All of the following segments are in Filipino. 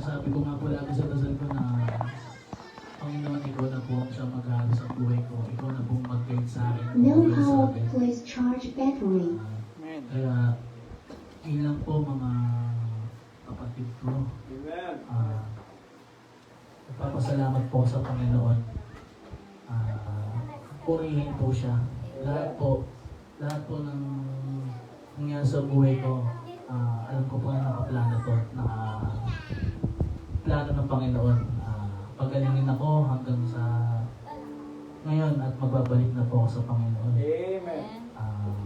sabi ko nga po lagi sa dasal ko na Panginoon, ikaw na po ang siyang mag-ahari sa buhay ko. Ikaw na pong mag-guide sa akin. Know how to place charge battery. Kaya, ilang po mga kapatid ko. Nagpapasalamat po sa Panginoon. Purihin po siya. Lahat po ng nangyari sa buhay ko, alam ko po na nakaplano to, plano ng Panginoon. Pagalingin ako hanggang sa ngayon at magbabalik na po ako sa Panginoon. Amen.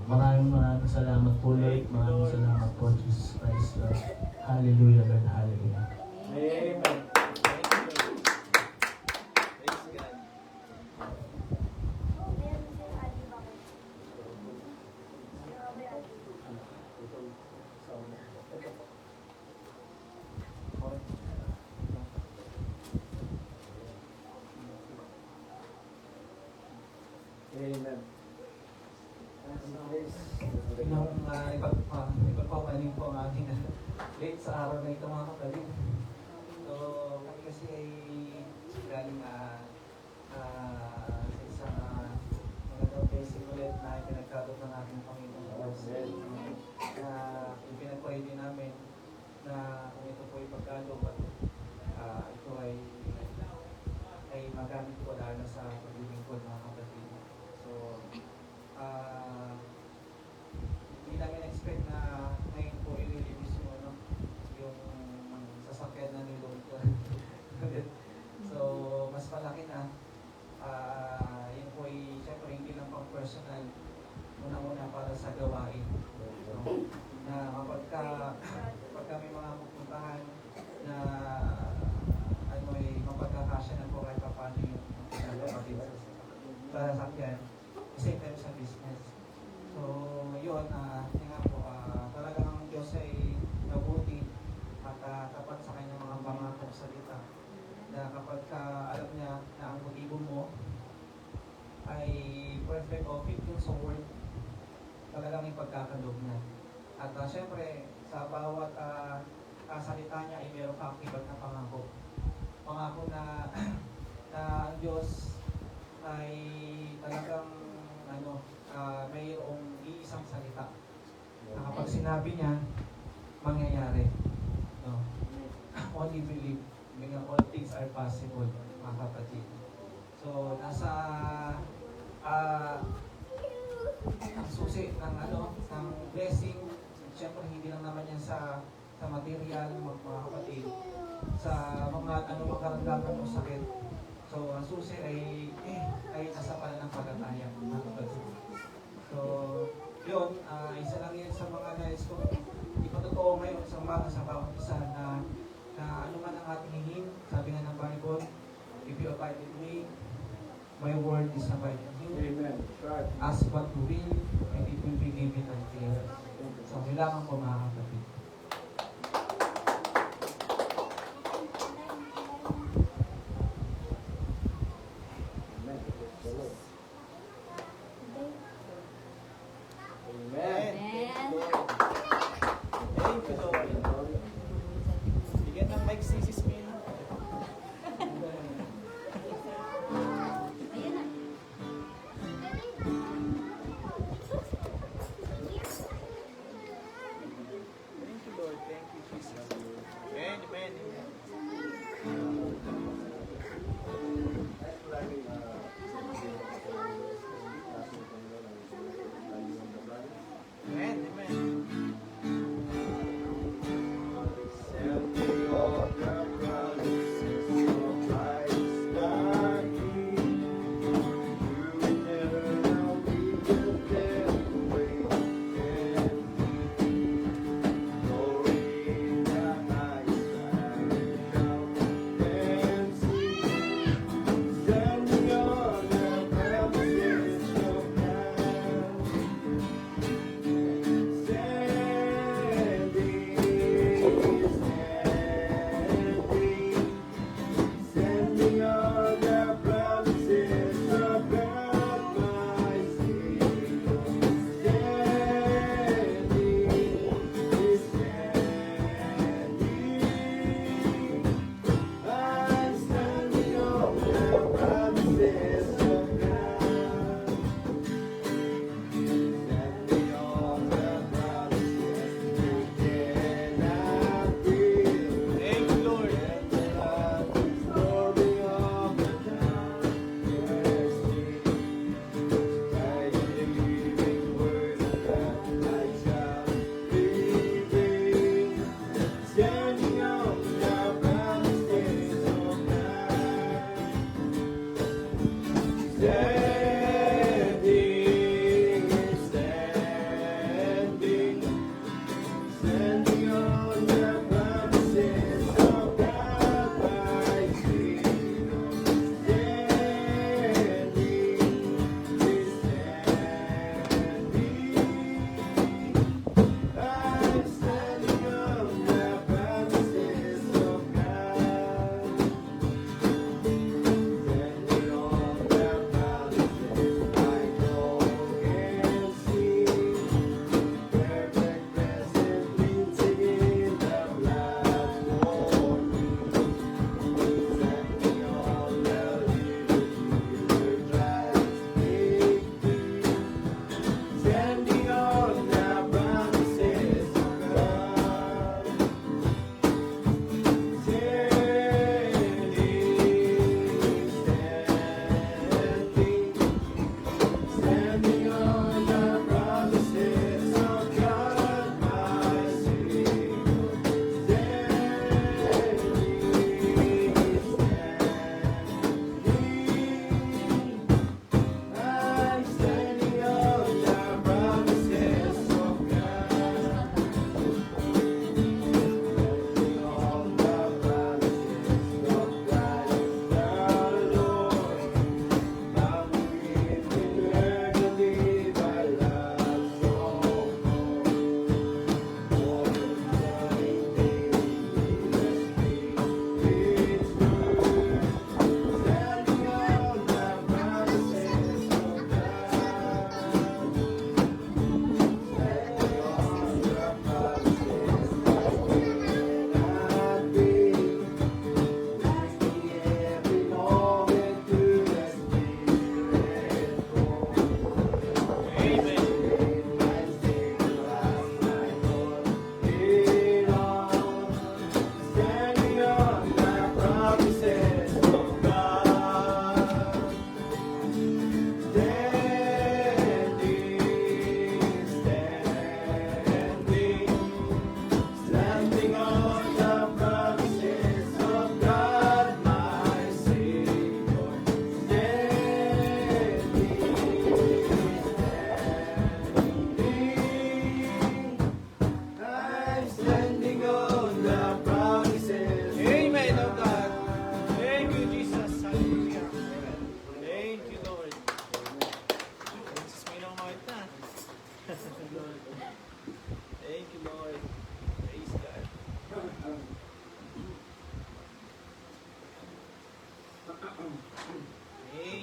Maraming salamat po, Lord. Maraming salamat po, Jesus Christ. Hallelujah, Lord. Hallelujah. Amen. Amen. Nung ipagpapalin po ang ating late sa araw na ito mga kapatid. So kami kasi ay galing sa isang magandang blessing ulit na pinagkabot ng ating Panginoon na ipinag-pray din namin na kung ito po ay pagkaloob at ito ay magamit po lalo sa paglilingkod mga kapatid. So hindi namin expect na ngayon po i-release yung sasakyan na nilunod. So mas malaki na. Yun po ay syempre hindi lang pang personal, una-una para sa gawain. Na kapag may mga pupuntahan na mapagkakasya na po kahit paano yung kapatid sa sasakyan, same time sa business. So yun, nga po, talagang ang Diyos ay mabuti at tapat sa kanyang mga pangakong salita na kapag alam niya na ang motibo mo ay perfect o fit yung sa word, talagang ipagkakaloob niya. At syempre, sa bawat salita niya ay meron kang iba't na pangako. Pangako na ang Diyos ay talagang mayroong iisang salita na kapag sinabi niya, mangyayari. No? Only believe, all things are possible, mga kapatid. So, nasa ang susi ng blessing, siyempre hindi lang naman yan sa material, mga kapatid, sa mga makaramdaman o sakit. So, ang susi ay nasa pananampalataya, mga kapatid. So, yun, isa lang yun sa mga nais ko ipatotoo ngayon sa umaga sa bawat isa na ano man ang ating hingin, sabi nga ng Bible, if you abide in me, my word is abide in you. Amen. Right. Ask what you will, and it will be given unto you. So, kailangan ko mga kapatid. Amen. Thank you, Lord. Bigyan ng mic si Sis Min. Thank you, Lord. Thank you, Jesus. Amen, amen, amen. Amen, amen.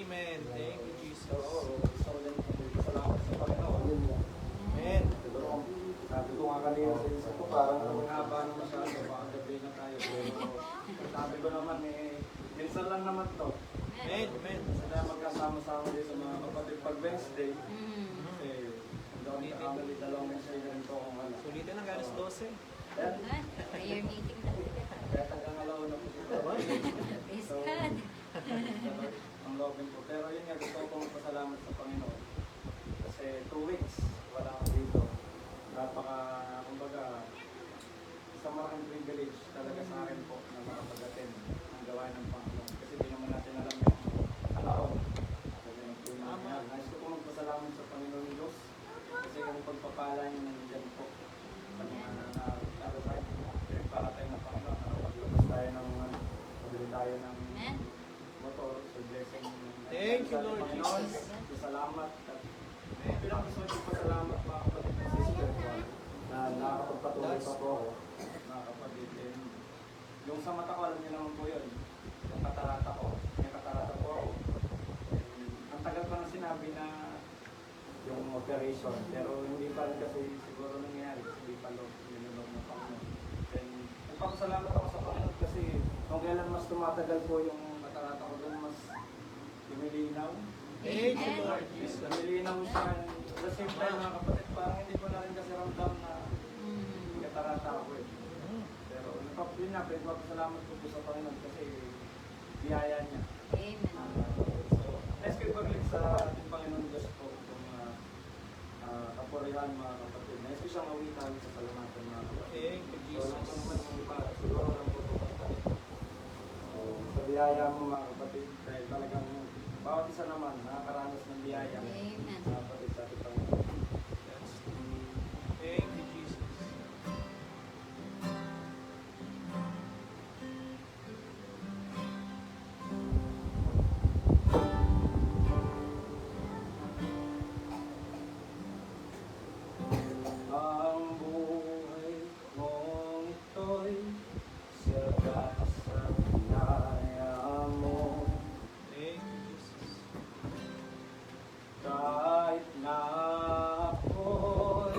Amen. Thank you, Jesus. Oo, gusto ko din salamat sa Panginoon. Amen. Siguro, sabi ko nga kanina sa isip ko, parang haba na masyado, baka gabi na tayo. Pero sabi ko naman minsan lang naman to. Amen. Amen. Sana magkasama-sama din sa mga kapatid pag Wednesday. Kasi, hindi ako nakakamali, dalawang Wednesday na rin to kung ano. Sulitin ang alas 12. Kaya, Prayer meeting na. kaya tagang alaw na po dito. Praise God. Ang lobin ko. Pero yun nga, gusto ko pong pasalamat sa Panginoon. Kasi 2 weeks, wala ako dito. Kumbaga, isang malaking privilege talaga sa akin po na makapag-attend ang gawain ng Panginoon. Kasi di naman natin alam yung alaon. Kasi nagtunay. Nais ko po magpasalamat sa Panginoon Diyos. Kasi yung pagpapala niyo nandiyan po. Sa mga narasay, pinagpakatay ng Panginoon. Paglabas tayo ng, pabili tayo ng motor, so blessing. Thank you, Lord Panginoon. Jesus. Salamat. Bilang gusto ko pasalamat mga kapatid ng sister ko na nakakapagpatuloy pa po ako, mga kapatid. Yung sa mata ko, alam niyo naman po yun. Yung katarata ko, may katarata po ako. Ang tagal ko na sinabi na yung operation, pero hindi pa rin kasi siguro nangyari kasi hindi pa nilulog ng Panginoon. Then, nagpapasalamat ako sa Panginoon kasi kung kailan mas tumatagal po yung katarata ko doon, mas lumilinaw. Thank you, Lord Jesus. Lumilinaw siya. At the same time, mga kapatid, parang hindi ko na rin kasi ramdam na katarata ako eh. Pero yun nga, nagpapasalamat ko po sa Panginoon kasi biyaya niya. Amen. So, let's give paglit sa ating Panginoon Diyos po kung kapurihan mga kapatid. Nais ko siyang awitan sa salamatan mga kapatid. Thank you, So, Jesus. lang po naman kung iba, siguro lang po ito. So, sa biyaya mo mga kapatid, dahil talagang bawat isa naman nakakaranas ng biyaya. Amen. Mga kapatid sa ating Panginoon. Thank you, Jesus. Ang buhay mong ito'y sagat sa biyaya mo. Thank you, Jesus. Kahit na ako'y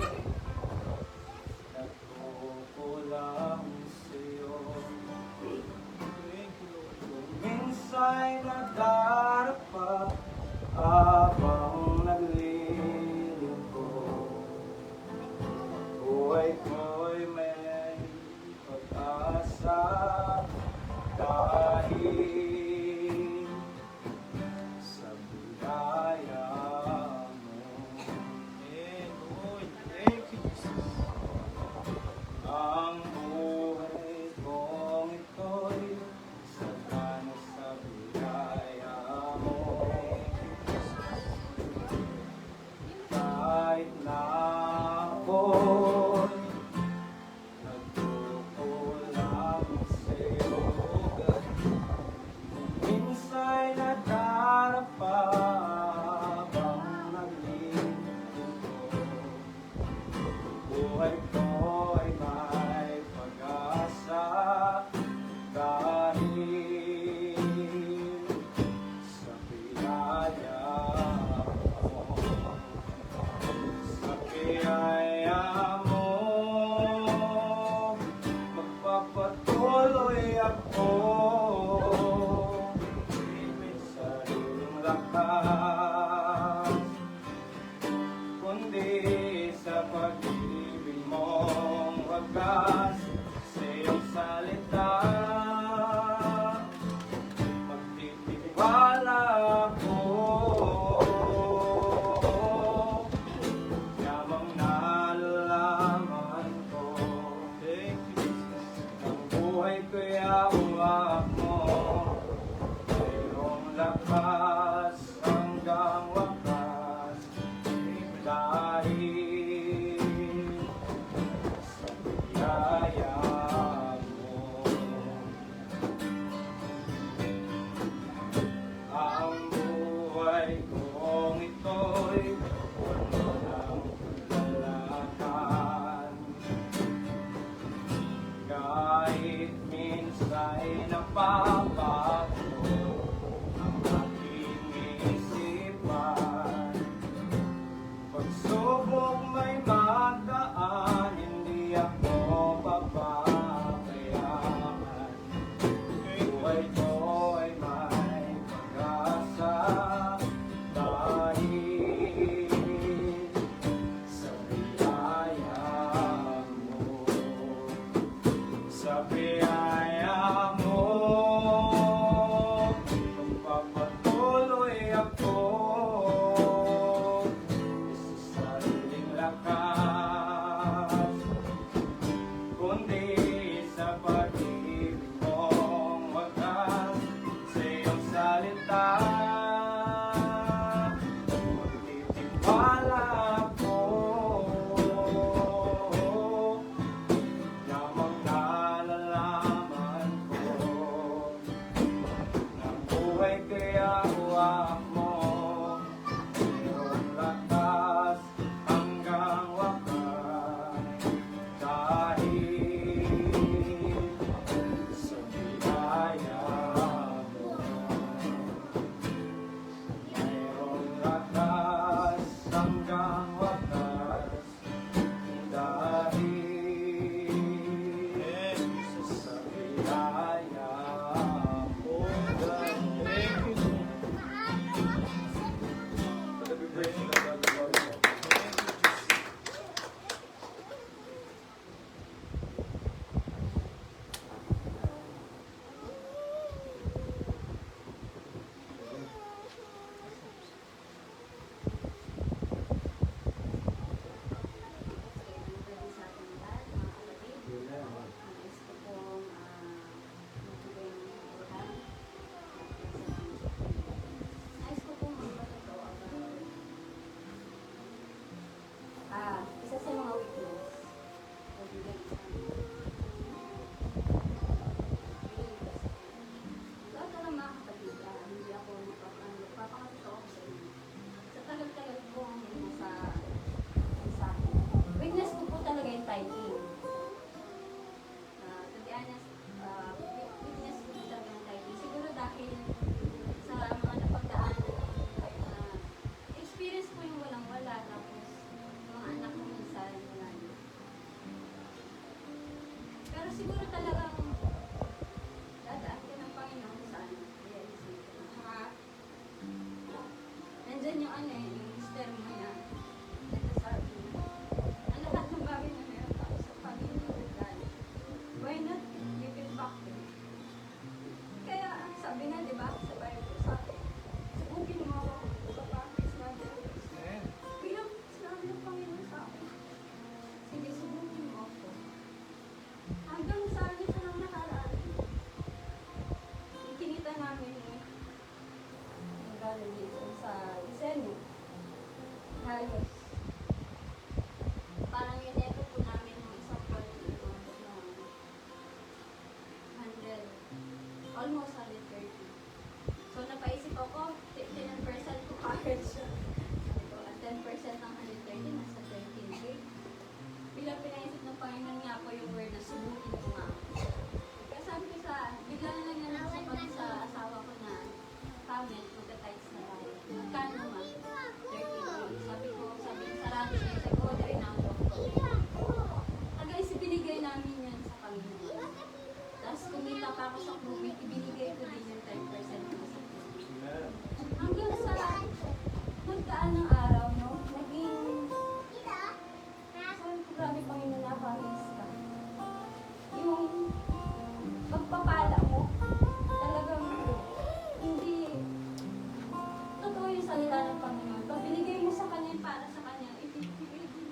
nagkukulang sa'yo. Thank you, Lord. Kung minsa'y nadarapa habang naglilingkod, buhay ko'y may pag-asa dahil sa biyaya mo. Amen, Lord. Thank you, Jesus. Ang buhay kong ito'y sagana sa biyaya mo. Kahit na ako'y nagkukulang sa'yo, minsa'y nadarapa habang naglilingkod, buhay ko'y may pag-asa dahil sa biyaya mo. Sa biyaya mo, magpapatuloy ako may sariling lakas, kundi sa pag-ibig mong wagas sa iyong salita. Magtitiwala ako, yamang nalalaman ko. Thank you, Jesus. Ang buhay ko'y hawak mo, mayroong lakas hanggang wakas. Dahil sa biyaya mo, ang buhay kong ito'y puno ng kagalakan. Kahit minsa'y napapago ang aking almost 130. So napaisip ako, 10% ko kagad siya. Sabi ko, at 10% ng 130, nasa 20K. Bilang pinaisip ng Panginoon nga po yung word na subukin ko nga. Kaya sabi ko bigla na lang nasasagot sa asawa ko na, Pamit, magka-tights na tayo. Magkano ma? 30K. Sabi niya, sarado siya. Sabi ko, order na ako. Tagay, binigay namin yan sa Panginoon. Tapos kumita pa ako sa movie, ibinigay ko din yung 10% ko sa movie. Hanggang sa nagdaan ng araw, no? Naging, sabi ko, grabe Panginoon, nakakamiss ka. Yung pagpapala mo, talagang hindi, totoo yung salita ng Panginoon. Pag binigay mo sa Kanya para sa Kanya, ibibigay din.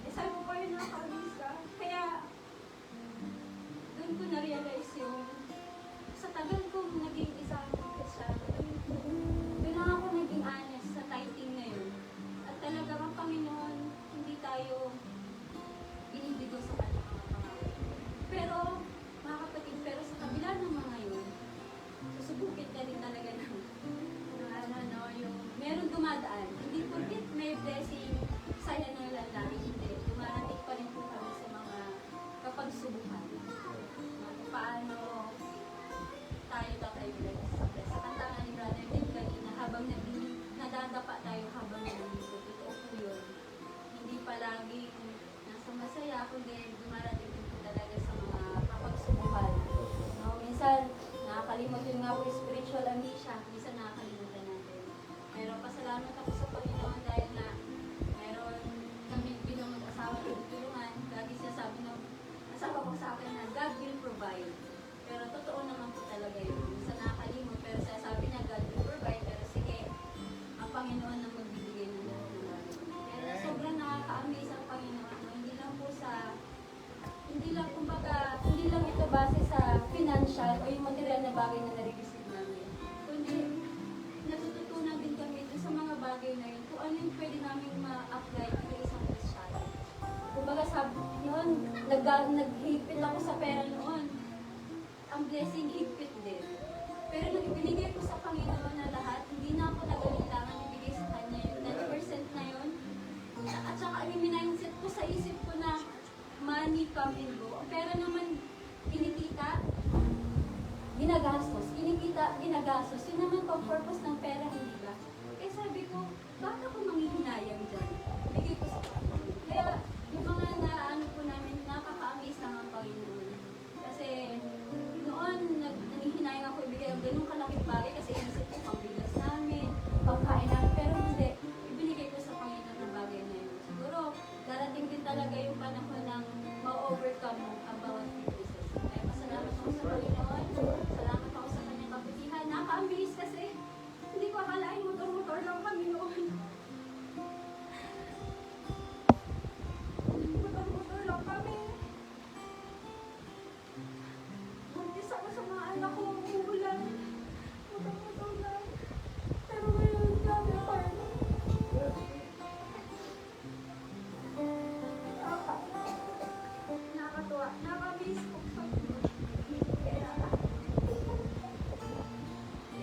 Sabi ko pa yun, nakakamiss ka. Kaya, doon ko na-realize yung, sa tagal kong naging isang Kristyano, doon lang ako naging honest sa tithing na yun. At talagang ang Panginoon, hindi tayo binibigo sa Kanya mga pangako. Pero, mga kapatid, pero sa kabila ng mga yun, susubukin ka rin talaga ng yung meron dumadaan. Hindi porket may blessing saya ng lalaki, hindi. Dumarating pa rin po kami sa mga kapagsubukan. Paano tayo bless. Sa kanta nga ni Brother Tim kanina, habang nadadapa tayo habang nandito. Totoo po yun. Hindi palagi nasa masaya, kundi dumarating din po talaga sa mga kapagsubukan. No, minsan, nakakalimot yun nga po yung spiritual amnesia. Minsan nakakalimutan natin. Pero pasalamat ako sa Panginoon dahil na meron kami bilang mag-asawa na tulungan. Lagi siya sabi ng asawa ko sa akin na God will provide. Pero totoo naman po talaga yun. Minsan nakakalimot, pero siya sabi niya God will provide. Pero sige, ang Panginoon na magbibigay ng lahat ng bagay. Kaya sobrang nakaka-amaze ang Panginoon. No? Hindi lang kumbaga, hindi lang ito base sa financial o yung material na bagay na nare-receive namin. Kundi natututunan din kami dun sa mga bagay na yun kung ano yung pwede namin ma-apply sa isang Kristyano. Kumbaga sabi noon, naghihigpit ako sa pera noon. Ang blessing higpit din. Pero nung ibinigay ko sa Panginoon na lahat, hindi na ako nagalilangan ibigay sa Kanya yung 10% na yun. At saka i-mindset ko sa isip ko na money come and go. Ang pera naman kinikita, ginagastos. Kinikita, ginagastos. Yun naman pang purpose ng pera, hindi ba? Eh sabi ko, bakit ako manghihinayang dyan? Bigay ko sa Panginoon. Kaya yung mga naano po namin, nakaka-amaze lang ang Panginoon. Kasi noon, nanghihinayang ako ibigay ang ganung kalaking bagay kasi inisip ko pangbigas namin, pangkain namin. Pero hindi, ibinigay ko sa Panginoon ng bagay na yun. Siguro, darating din talaga yung panahon ng ma-overcome mo ang bawat weaknesses. Kaya pasalamat ako sa Panginoon. Salamat ako sa kanyang kaputihan. Nakaka-amaze kasi hindi ko akalain motor-motor lang kami noon. Motor-motor lang kami. Buntis ako sa mga anak ko, umuulan. Motor-motor lang. Pero ngayon, grabe pa rin. Nakakatuwa. Nakaka-amaze po sa kaya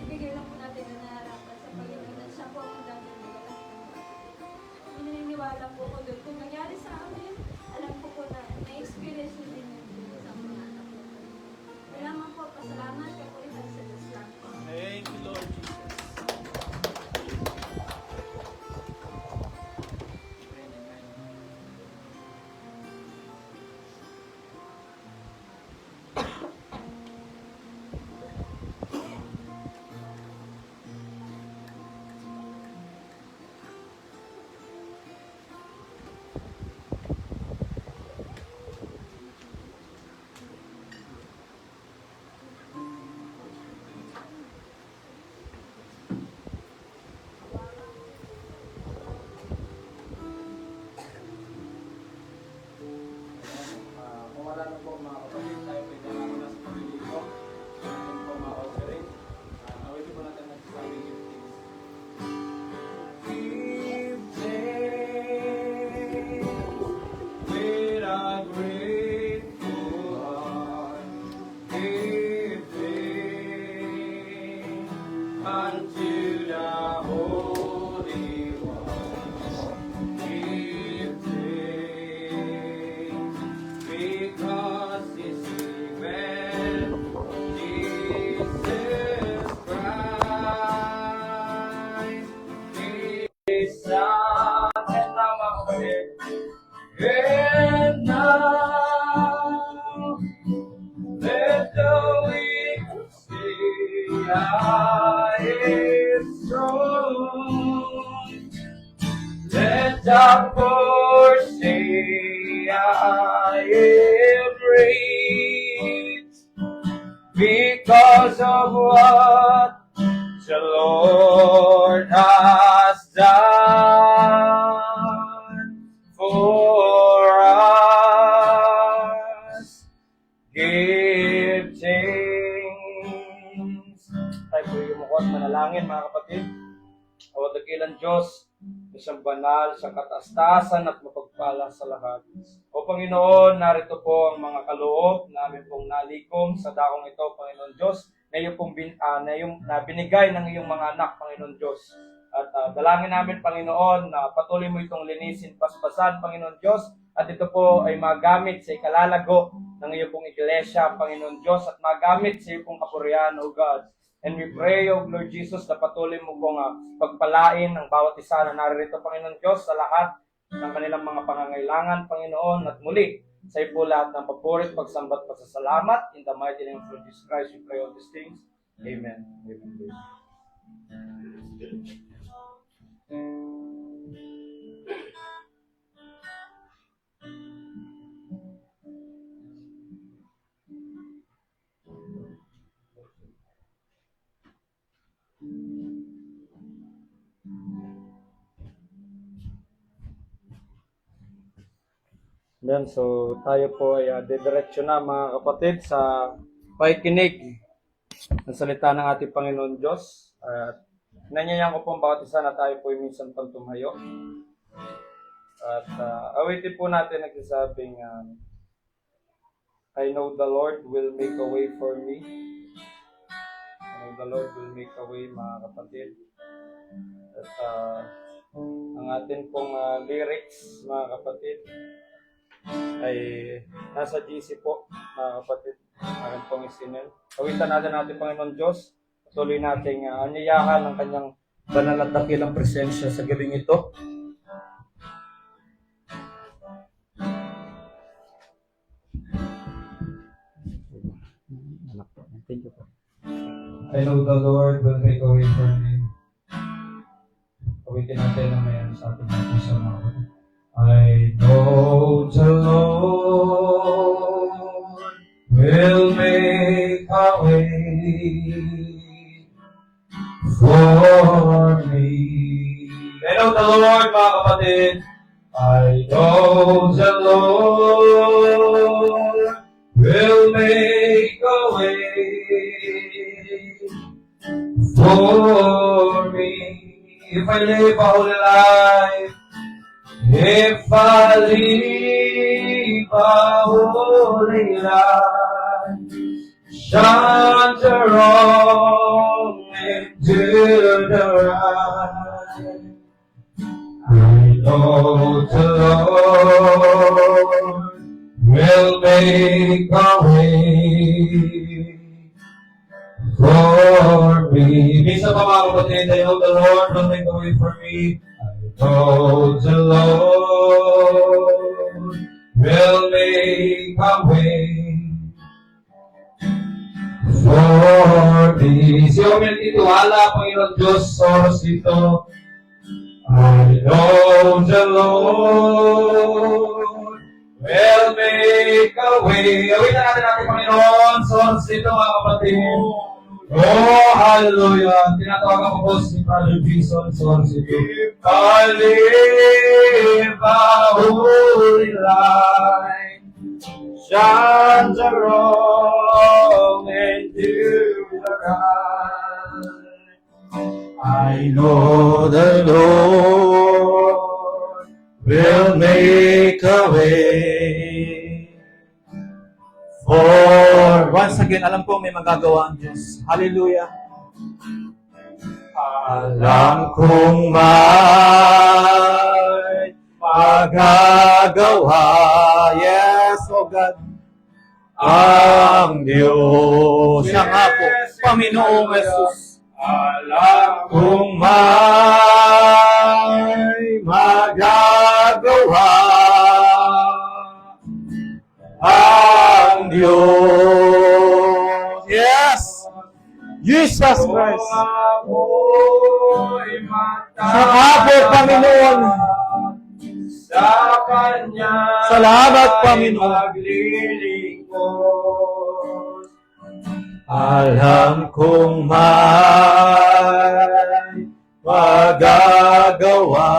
ibigay lang po natin ang nararapat sa Panginoon at siya po ang dadalhin. Naniniwala po ako doon. Kung nangyari sa amin, alam ko po na na-experience nyo din yun sa mga anak ko. Kailangan po, pasalamat ka po rin sa Diyos lang po. Thank you, Lord Jesus. Kung wala na po mga kapatid, tayo pwede na muna sa pagliligo. Atin po ma-offering. Awin po natin nagsasabi gift things. Give thanks with a grateful give thanks. Tayo po yung mukha at manalangin, mga kapatid. O dakilang Diyos, isang banal, isang kataas-taasan at mapagpala sa lahat. O Panginoon, narito po ang mga kaloob namin pong nalikom sa dakong ito, Panginoon Diyos, na iyong pong na binigay ng iyong mga anak, Panginoon Diyos. At dalangin namin, Panginoon, na patuloy mo itong linisin, paspasan, Panginoon Diyos, at ito po ay magamit sa ikalalago ng iyong pong iglesia, Panginoon Diyos, at magamit sa iyong pong kapurihan, O God. And we pray, O Lord Jesus, na patuloy mo pong pagpalain ang bawat isa na naririto, Panginoon Diyos, sa lahat ng kanilang mga pangangailangan, Panginoon, at muli, sa iyo po lahat ng papurit, pagsambat, pasasalamat. In the mighty name of Jesus Christ, we pray all these things. Amen. Amen. Amen. So, tayo po ay didiretso na, mga kapatid, sa pakikinig ng salita ng ating Panginoon Diyos. At nanyayan ko pong bawat isa na tayo po ay minsan pang tumayo. At awitin po natin nagsasabing, I know the Lord will make a way for me. I know the Lord will make a way, mga kapatid. At ang atin pong lyrics, mga kapatid, ay nasa GC po, mga kapatid. Akin pong isinin. Awitan natin Panginoon Diyos. Patuloy natin anyayahan ang kanyang banal at dakilang presensya sa gabing ito. Thank you po. I know the Lord will make a way for me. Awitin natin na mayroon sa ating mga puso, mga kapatid. I know the Lord will make a way for me. I know the Lord, mga kapatid. I know the Lord will make a way for me. If I live a holy life, if I live a holy life, shun the wrong and do the right, I know the Lord will make a way for me. Minsan pa, mga kapatid, I know the Lord will make a way for me. Oh, the Lord will make a way for me. Siya may titiwala, Panginoon Diyos, sa oras ito. I know the Lord will make a way. Awitan natin Panginoon, sa oras ito, mga kapatid. Oh, hallelujah. Tinatawagan ko po si Brother Jason. If I live a holy life, shun the wrong and do the right, I know the Lord will make a way. For once again, alam ko may magagawa ang Diyos. Hallelujah. Alam kong may magagawa. Yes, oh God. Ang Diyos. Siya nga po, Panginoong Jesus. Alam kong may magagawa. Ang Diyos. Yes! Jesus Christ. Salamat, Panginoon. Salamat, Panginoon. Alam kong may magagawa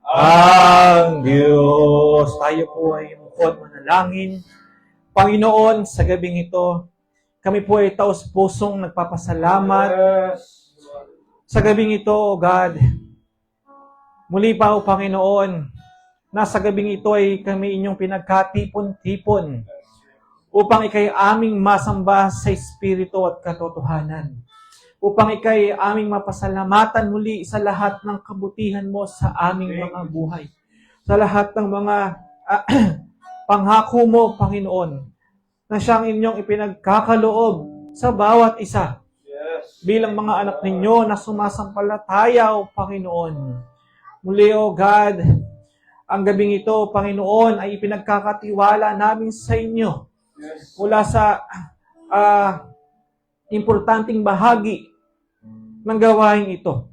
ang Diyos. Diyos, tayo po ay mukod manalangin. Panginoon, sa gabing ito, kami po ay taos-pusong nagpapasalamat. Sa gabing ito, O God, muli pa, O Panginoon, nasa gabing ito ay kami inyong pinagkatipon-tipon upang ikay aming masamba sa Espiritu at katotohanan. Upang ikay aming mapasalamatan muli sa lahat ng kabutihan mo sa aming mga buhay. Sa lahat ng mga panghako mo, Panginoon, na siyang inyong ipinagkakaloob sa bawat isa bilang mga anak ninyo na sumasampalataya, O Panginoon. Muli, O God, ang gabing ito, Panginoon, ay ipinagkakatiwala namin sa inyo mula sa importanteng bahagi ng gawain ito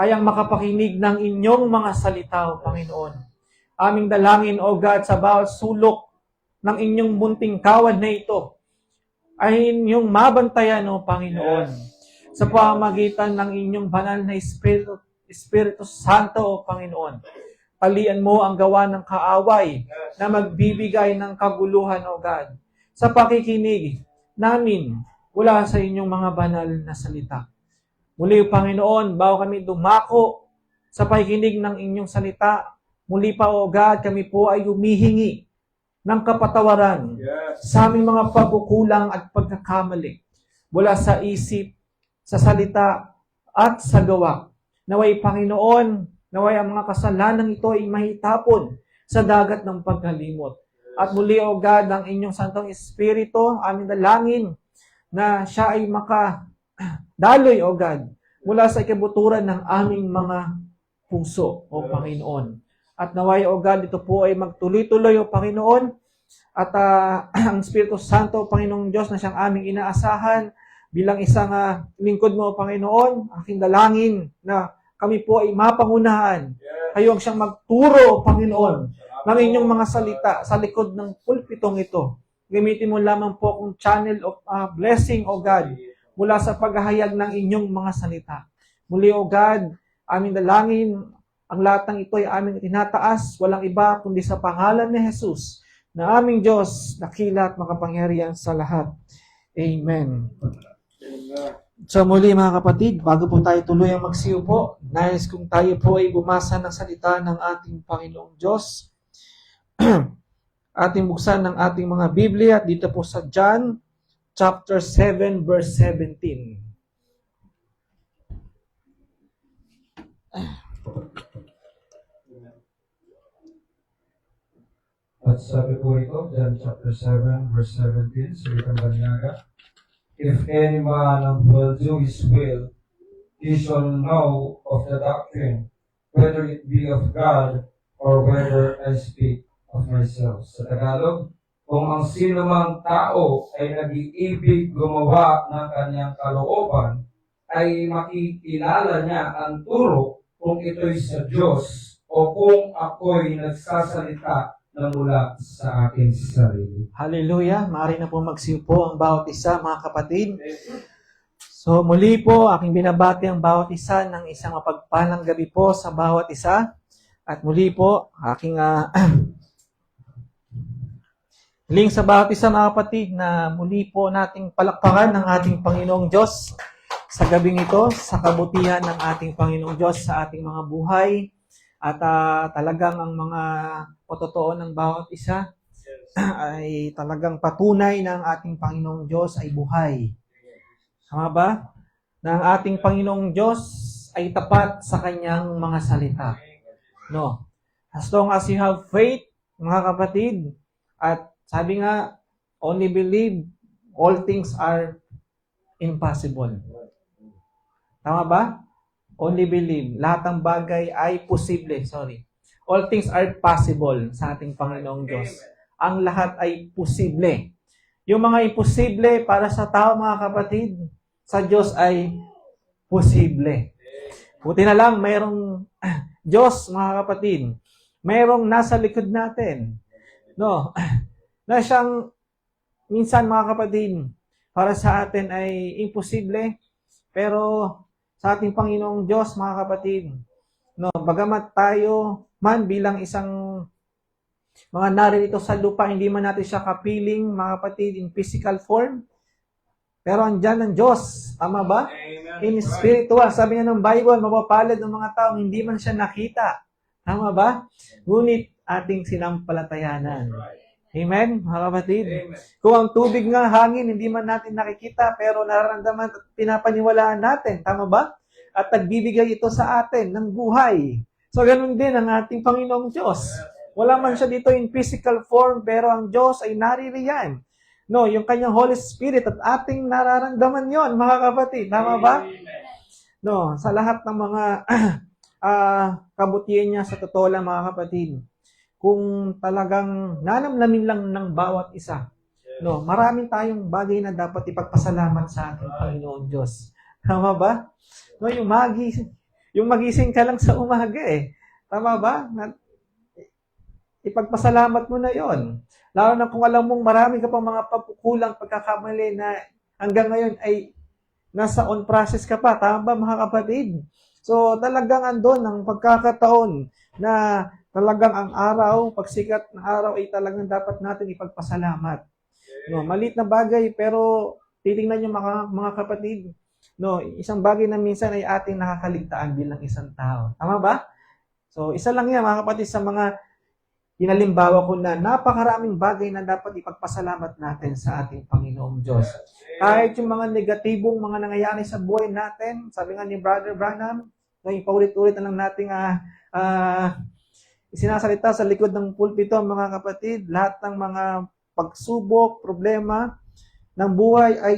ay ang makapakinig ng inyong mga salita, O Panginoon. Aming dalangin, O God, sa bawat sulok ng inyong munting kawan na ito ay inyong mabantayan, O Panginoon, sa pamamagitan ng inyong banal na Espiritu Santo, O Panginoon. Talian mo ang gawa ng kaaway na magbibigay ng kaguluhan, O God, sa pakikinig namin mula sa inyong mga banal na salita. Muli, Panginoon, bago kami dumako sa pakikinig ng inyong salita, muli pa, O God, kami po ay humihingi ng kapatawaran sa aming mga pagkukulang at pagkakamali mula sa isip, sa salita, at sa gawa. Naway, Panginoon, naway ang mga kasalanan ito ay mahitapon sa dagat ng pagkalimot. At muli, O God, ang inyong Santong Espiritu, aming dalangin na siya ay makadaloy, O God, mula sa ikabuturan ng aming mga puso, O Panginoon. At naway, O God, ito po ay magtuloy-tuloy, O Panginoon, at ang Espiritu Santo, Panginoong Diyos, na siyang aming inaasahan bilang isang lingkod mo, O Panginoon, aking dalangin na kami po ay mapangunahan. Kayo ang siyang magturo, O Panginoon, ng inyong mga salita sa likod ng pulpitong ito. Gamitin mo lamang po kung channel of blessing, O God, mula sa paghahayag ng inyong mga salita. Muli, O God, aming dalangin, ang lahat ng ito ay aming tinataas, walang iba kundi sa pangalan ni Jesus, na aming Diyos, dakila at makapangyarihan sa lahat. Amen. So muli mga kapatid, bago po tayo tuluyang magsiupo, nais kung tayo po ay bumasa ng salita ng ating Panginoong Diyos, ating buksan ng ating mga Biblia dito po sa John chapter 7 verse 17. At sabi po ito, John chapter 7 verse 17, salitang banyaga, if any man will do his will, he shall know of the doctrine, whether it be of God or whether I speak of myself. Sa Tagalog, kung ang sino mang tao ay nag-iibig gumawa ng kanyang kalooban, ay makikilala niya ang turo kung ito'y sa Diyos o kung ako'y nagsasalita na mula sa aking sarili. Hallelujah! Maaari na po magsiupo ang bawat isa, mga kapatid. So muli po, aking binabati ang bawat isa ng isang mapagpalang gabi po sa bawat isa. At muli po, aking hiling sa bawat isa, mga kapatid, na muli po nating palakpakan ng ating Panginoong Diyos sa gabing ito, sa kabutihan ng ating Panginoong Diyos sa ating mga buhay. At talagang ang mga patotoo ng bawat isa ay talagang patunay na ang ating Panginoong Diyos ay buhay. Tama ba? Na ang ating Panginoong Diyos ay tapat sa kanyang mga salita. No. As long as you have faith, mga kapatid, at sabi nga, only believe, all things are impossible. Tama ba? Only believe. Lahat ng bagay ay posible. All things are possible sa ating Panginoong Diyos. Ang lahat ay posible. Yung mga imposible para sa tao, mga kapatid, sa Diyos ay posible. Buti na lang, mayroong Diyos, mga kapatid. Mayroong nasa likod natin. No? Na siyang, minsan, mga kapatid, para sa atin ay imposible. Pero sa ating Panginoong Diyos, mga kapatid, no, bagamat tayo man bilang isang mga naririto sa lupa, hindi man natin siya kapiling, mga kapatid, in physical form. Pero andyan ang Diyos. Tama ba? In spiritual. Sabi nga ng Bible, mapapalad ng mga taong hindi man siya nakita. Tama ba? Ngunit ating sinampalatayanan. Amen, mga kapatid? Kung ang tubig nga, hangin, hindi man natin nakikita, pero nararamdaman at pinapaniwalaan natin. Tama ba? At nagbibigay ito sa atin ng buhay. So, ganun din ang ating Panginoong Diyos. Wala man siya dito in physical form, pero ang Diyos ay naririyan. No, yung kanyang Holy Spirit at ating nararamdaman yon, mga kapatid. Tama ba? No, sa lahat ng mga kabutihan niya, sa totoo lang, mga kapatid, kung talagang nanamnamin lang ng bawat isa, no, maraming tayong bagay na dapat ipagpasalamat sa ating Panginoong Diyos. Tama ba? No, yung magising ka lang sa umaga eh. Tama ba? Ipagpasalamat mo na yon. Lalo na kung alam mong marami ka pang mga pagkukulang, pagkakamali na hanggang ngayon ay nasa on process ka pa. Tama ba, mga kapatid? So, talagang andon ang pagkakataon na talagang ang araw, pagsikat ng araw ay talagang dapat natin ipagpasalamat. No, maliit na bagay pero titingnan niyo mga kapatid, no, isang bagay na minsan ay ating nakakaligtaan bilang isang tao. Tama ba? So, isa lang yan, mga kapatid, sa mga inalimbawa ko na napakaraming bagay na dapat ipagpasalamat natin sa ating Panginoong Diyos. Kahit yung mga negatibong mga nangyayari sa buhay natin, sabi nga ni Brother Branham, no, yung paulit-ulit na lang nating sinasalita sa likod ng pulpito, mga kapatid, lahat ng mga pagsubok, problema ng buhay ay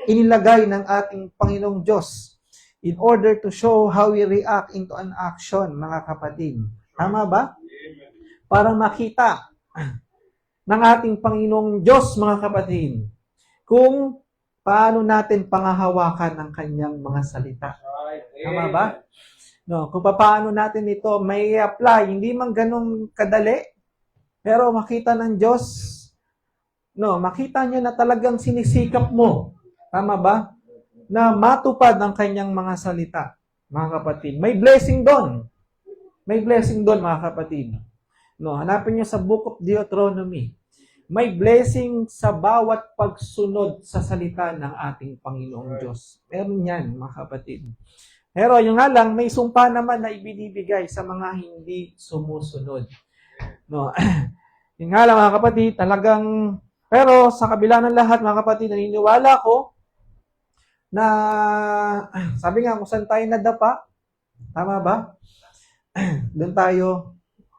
inilagay ng ating Panginoong Diyos in order to show how we react into an action, mga kapatid. Tama ba? Para makita ng ating Panginoong Diyos, mga kapatid, kung paano natin pangahawakan ang kanyang mga salita. Tama ba? No, kung paano natin ito may apply, hindi man ganun kadali, pero makita ng Diyos, no, makita niya na talagang sinisikap mo. Tama ba? Na matupad ang kanyang mga salita, mga kapatid. May blessing doon. May blessing doon, mga kapatid. No, hanapin niyo sa Book of Deuteronomy. May blessing sa bawat pagsunod sa salita ng ating Panginoong Diyos. Meron yan, mga kapatid. Pero yung nga lang, may sumpa naman na ibinibigay sa mga hindi sumusunod. No. Yung nga lang, mga kapatid, talagang, pero sa kabila ng lahat, mga kapatid, naniniwala ko na, sabi nga, kung saan tayo nadapa, tama ba? Doon tayo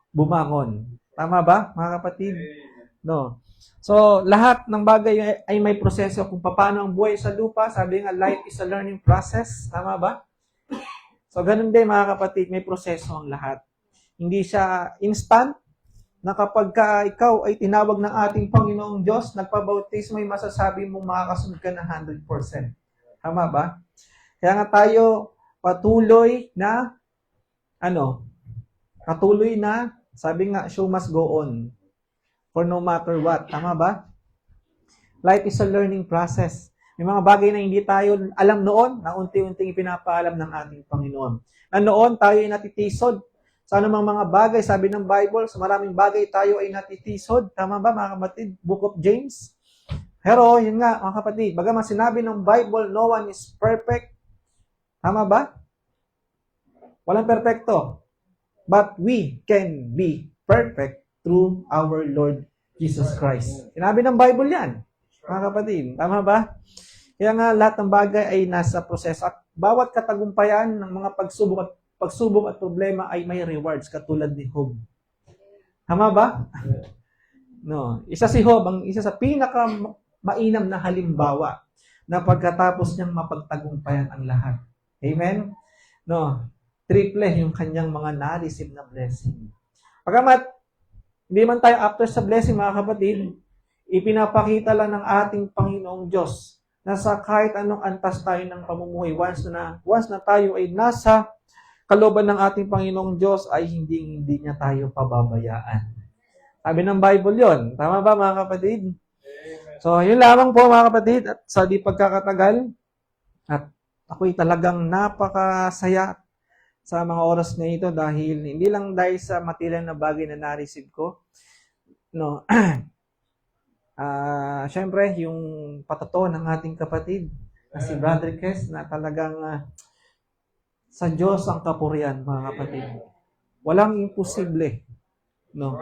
bumangon. Tama ba, mga kapatid? No. So, lahat ng bagay ay may proseso kung paano ang buhay sa lupa. Sabi nga, life is a learning process. Tama ba? So, ganun din, mga kapatid, may proseso ang lahat. Hindi siya instant na kapag ikaw ay tinawag ng ating Panginoong Diyos, nagpabautismo, may masasabi mong makakasunod ka na 100%. Tama ba? Kaya nga tayo patuloy na, sabi nga, show must go on for no matter what. Tama ba? Life is a learning process. May mga bagay na hindi tayo alam noon, na unti-unting ipinapaalam ng ating Panginoon. Na noon, tayo ay natitisod sa anumang mga bagay. Sabi ng Bible, sa maraming bagay tayo ay natitisod. Tama ba, mga kapatid? Book of James. Pero, yun nga, mga kapatid, bagaman sinabi ng Bible, no one is perfect. Tama ba? Walang perfecto. But we can be perfect through our Lord Jesus Christ. Sinabi ng Bible yan, mga kapatid. Tama ba? Kaya nga lahat ng bagay ay nasa proseso at bawat katagumpayan ng mga pagsubok at problema ay may rewards katulad ni Job. Tama ba? No, isa si Job ang isa sa pinaka mainam na halimbawa na pagkatapos niyang mapagtagumpayan ang lahat. Amen. No, triple yung kanyang mga na-receive na blessing. Pagamat hindi man tayo after sa blessing, mga kapatid, ipinapakita lang ng ating Panginoong Diyos na sa kahit anong antas tayo ng pamumuhay, once na tayo ay nasa kalooban ng ating Panginoong Diyos, ay hindi niya tayo pababayaan. Sabi ng Bible yon. Tama ba, mga kapatid? So, yun lamang po, mga kapatid, at sa di pagkakatagal, at ako'y talagang napakasaya sa mga oras na ito dahil hindi lang dahil sa material na bagay na na-receive ko, no, syempre, yung patato ng ating kapatid na si Brother Kes na talagang sa Diyos ang kapurian, mga kapatid. Walang imposible, no,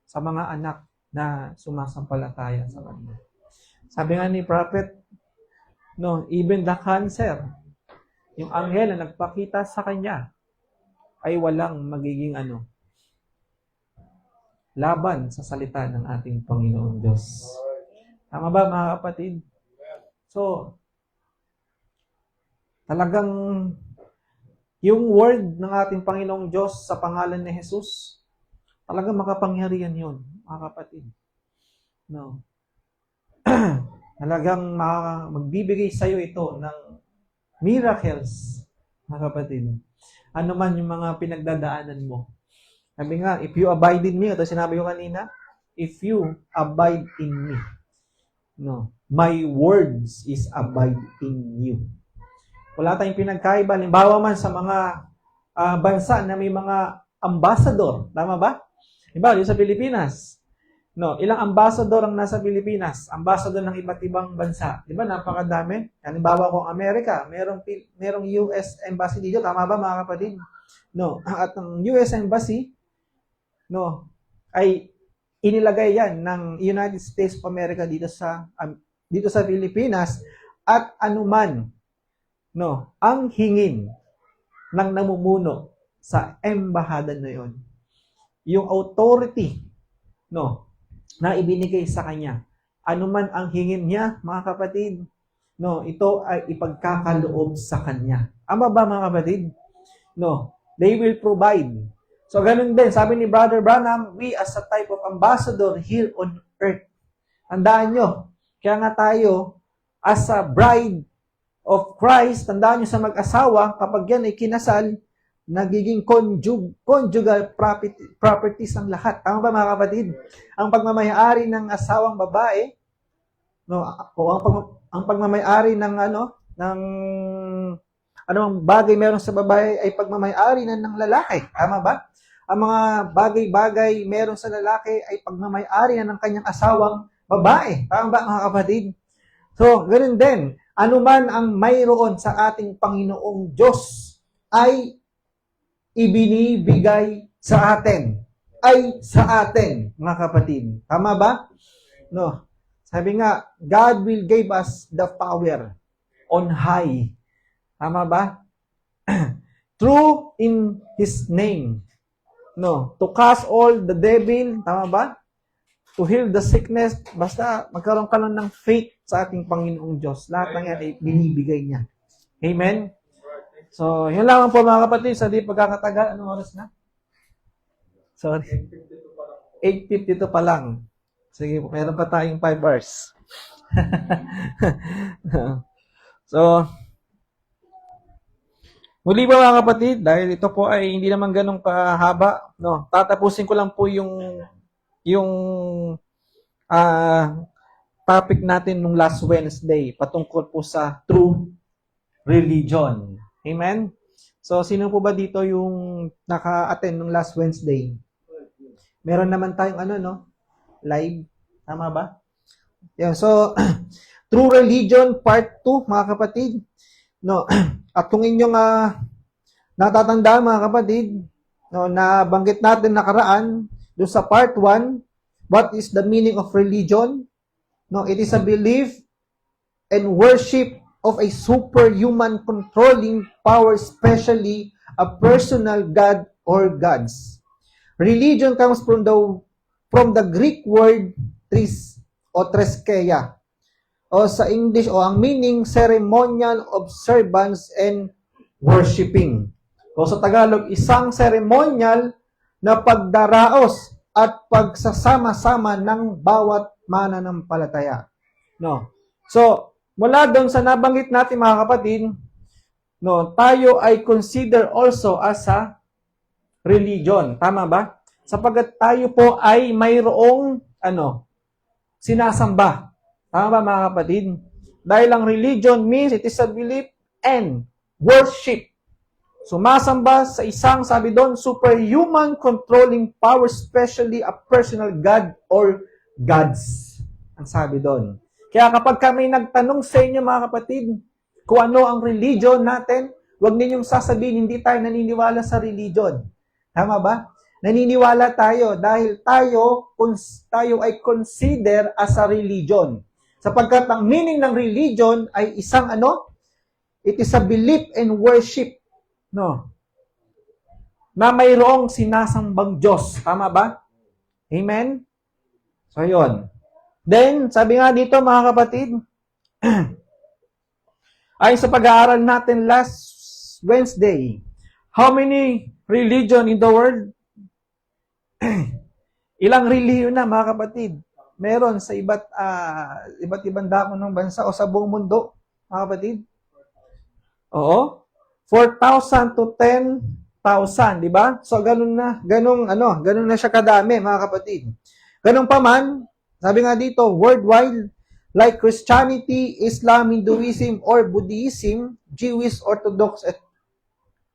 sa mga anak na sumasampalataya sa Kanya. Sabi nga ni Prophet, no, even the cancer, yung anghel na nagpakita sa kanya, ay walang magiging laban sa salita ng ating Panginoong Diyos. Tama ba, mga kapatid? So, talagang yung word ng ating Panginoong Diyos sa pangalan ni Jesus, talagang makapangyarihan yun, mga kapatid. No. Talagang magbibigay sa iyo ito ng miracles, mga kapatid. Ano man yung mga pinagdadaanan mo. Sabi nga, if you abide in me, ito sinabi ko kanina, if you abide in me, no, my words is abide in you. Wala tayong pinagkaiba. Halimbawa man sa mga bansa na may mga ambassador. Tama ba? Halimbawa, sa Pilipinas, no, ilang ambassador ang nasa Pilipinas? Ambassador ng iba't ibang bansa. Di ba? Napakadami. Halimbawa kung Amerika, merong US Embassy dito. Tama ba, mga kapatid? No. At ang US Embassy, no, ay inilagay yan ng United States of America dito sa Pilipinas at anuman, no, ang hingin ng namumuno sa embahada na yon, yung authority, no, na ibinigay sa kanya, anuman ang hingin niya, mga kapatid, no, ito ay ipagkakaloob sa kanya. Ama ba, mga kapatid? No, they will provide. So, ganun din, sabi ni Brother Branham, we as a type of ambassador here on earth. Tandaan nyo, kaya nga tayo, as a bride of Christ, tandaan nyo sa mag-asawa, kapag yan ay kinasal, nagiging conjugal properties ang lahat. Tama ba, mga kapatid? Ang pagmamayari ng asawang babae, no, o ang pagmamayari ng anumang bagay meron sa babae ay pagmamayari na ng lalaki. Tama ba? Ang mga bagay-bagay meron sa lalaki ay pagmamayari na ng kanyang asawang babae. Tama ba, mga kapatid? So, ganoon din. Anuman ang mayroon sa ating Panginoong Diyos ay ibinibigay sa atin. Ay sa atin, mga kapatid. Tama ba? No. Sabi nga, God will give us the power on high. Tama ba? True in His name. No, to cast all the devil, tama ba? To heal the sickness, basta magkaroon ka lang ng faith sa ating Panginoong Diyos. Lahat ng yan ay binibigay niya. Amen? So, yun lang po, mga kapatid, sa di pagkakatagal. Anong oras na? Sorry. 8:52 pa lang. Sige, meron pa tayong 5 hours. So, muli po, mga kapatid, dahil ito po ay hindi naman ganun kahaba, no, tatapusin ko lang po yung topic natin nung last Wednesday, patungkol po sa true religion. Amen? So, sino po ba dito yung naka-attend nung last Wednesday? Meron naman tayong live. Tama ba? Yan. So, true religion part 2, mga kapatid. No, at kung inyong natatandaan, mga kapatid, no, nabanggit natin nakaraan doon sa part 1, what is the meaning of religion? No, it is a belief and worship of a superhuman controlling power, especially a personal God or gods. Religion comes from the Greek word tris o treskeia. O sa English, ang meaning, ceremonial observance and worshiping. O sa Tagalog, isang ceremonial na pagdaraos at pagsasama-sama ng bawat mananampalataya. No. So, mula doon sa nabanggit natin, mga kapatid, no, tayo ay consider also as a religion. Tama ba? Sapagat tayo po ay mayroong sinasamba. Tama ba, mga kapatid? Dahil ang religion means it is a belief and worship Sumasamba sa isang, sabi doon, superhuman controlling power, especially a personal God or gods. Ang sabi doon. Kaya kapag kami nagtanong sa inyo, mga kapatid, kung ano ang religion natin, huwag ninyong sasabihin, hindi tayo naniniwala sa religion. Tama ba? Naniniwala tayo dahil tayo ay consider as a religion. Sapagkat ang meaning ng religion ay isang ano? It is a belief and worship. No? Na mayroong sinasambang Diyos. Tama ba? Amen? So, yun. Then, sabi nga dito mga kapatid, ay sa pag-aaral natin last Wednesday, how many religion in the world? Ilang relihiyon na mga kapatid? Meron sa iba't ibang dako ng bansa o sa buong mundo, mga kapatid? Oo. 4,000 to 10,000, di ba? So ganun na siya kadami, mga kapatid. Ganun pa man, sabi nga dito, worldwide, like Christianity, Islam, Hinduism, or Buddhism, Jewish, Orthodox,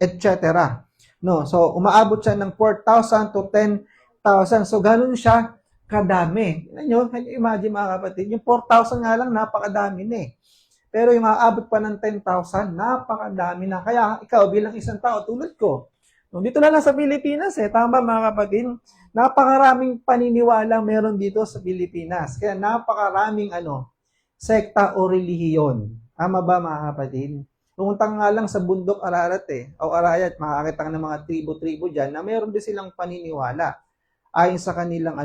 etc. No, so umaabot siya ng 4,000 to 10,000. So ganun siya kadami. Can you imagine mga kapatid? Yung 4,000 nga lang, napakadami na eh. Pero yung aabot pa ng 10,000, napakadami na. Kaya ikaw bilang isang tao tulad ko, dito na lang sa Pilipinas tama mga kapatid, napakaraming paniniwala meron dito sa Pilipinas. Kaya napakaraming sekta o relihiyon. Tama ba mga kapatid? Pumunta nga lang sa bundok Ararat o Arayat, makakita ka ng mga tribo-tribo dyan na meron din silang paniniwala. Ayon sa kanilang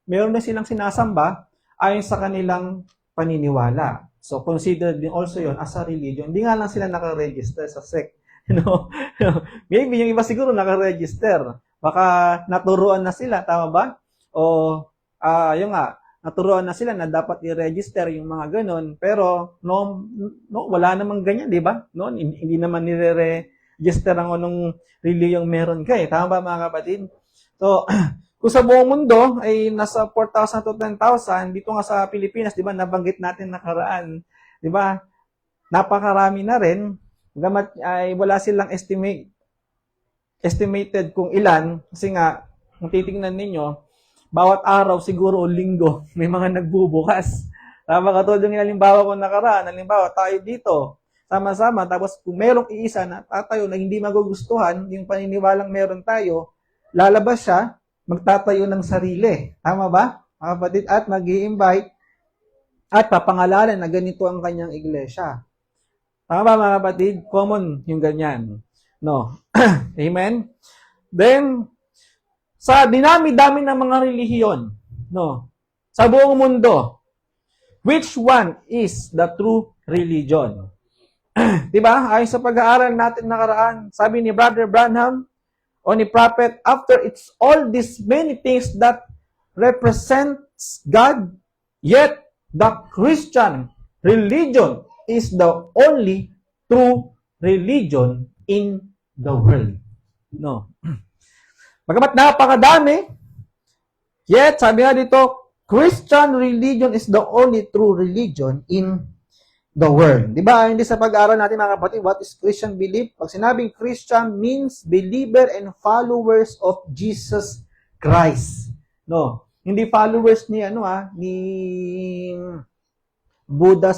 meron din silang sinasamba ayon sa kanilang paniniwala. So, considered din also yon as a religion. Hindi nga lang sila nakaregister sa sect. Maybe yung iba siguro nakaregister. Baka naturuan na sila, tama ba? O, yung nga, naturuan na sila na dapat i-register yung mga ganon. Pero, wala namang ganyan, di ba? No, hindi naman nire-register ang anong reliyong meron ka Tama ba mga kapatid? So, kung sa buong mundo ay nasa 4,000 to 10,000, dito nga sa Pilipinas, di ba, nabanggit natin nakaraan, di ba, napakarami na rin, gamat ay wala silang estimated kung ilan, kasi nga, kung titingnan ninyo, bawat araw siguro o linggo, may mga nagbubukas. Tama katulad yung halimbawa ko nakaraan, halimbawa tayo dito, sama-sama, tapos kung merong iisa na tatayo na hindi magugustuhan, yung paniniwalang meron tayo, lalabas siya, magtatayo ng sarili. Tama ba? Mga kapatid, at mag-i-invite at papangalanan na ganito ang kanyang iglesia. Tama ba mga kapatid? Common yung ganyan. No. Amen? Then, sa dinami-dami ng mga relihiyon, no, sa buong mundo, which one is the true religion? Diba? Ayon sa pag-aaral natin nakaraan, sabi ni Brother Branham, o ni Prophet, after it's all these many things that represents God, yet the Christian religion is the only true religion in the world. No. Bagamat napakadami, yet sabi nga dito, Christian religion is the only true religion in the world. Di ba? Hindi sa pag-aaral natin mga kapatid, what is Christian belief? Pag sinabing Christian means believer and followers of Jesus Christ. No. Hindi followers ni ni Buddha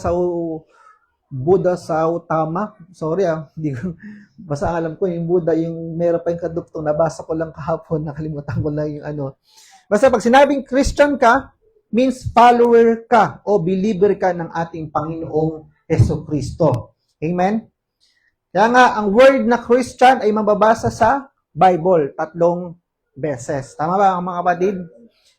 Sautama. Sorry hindi ko basta alam ko yung Buddha, yung meron pa yung kaduktong nabasa ko lang kahapon, nakalimutan ko lang yung Basta pag sinabing Christian ka, means follower ka o believer ka ng ating Panginoong Jesucristo. Amen? Kaya nga, ang word na Christian ay mababasa sa Bible 3 beses. Tama ba mga kapatid?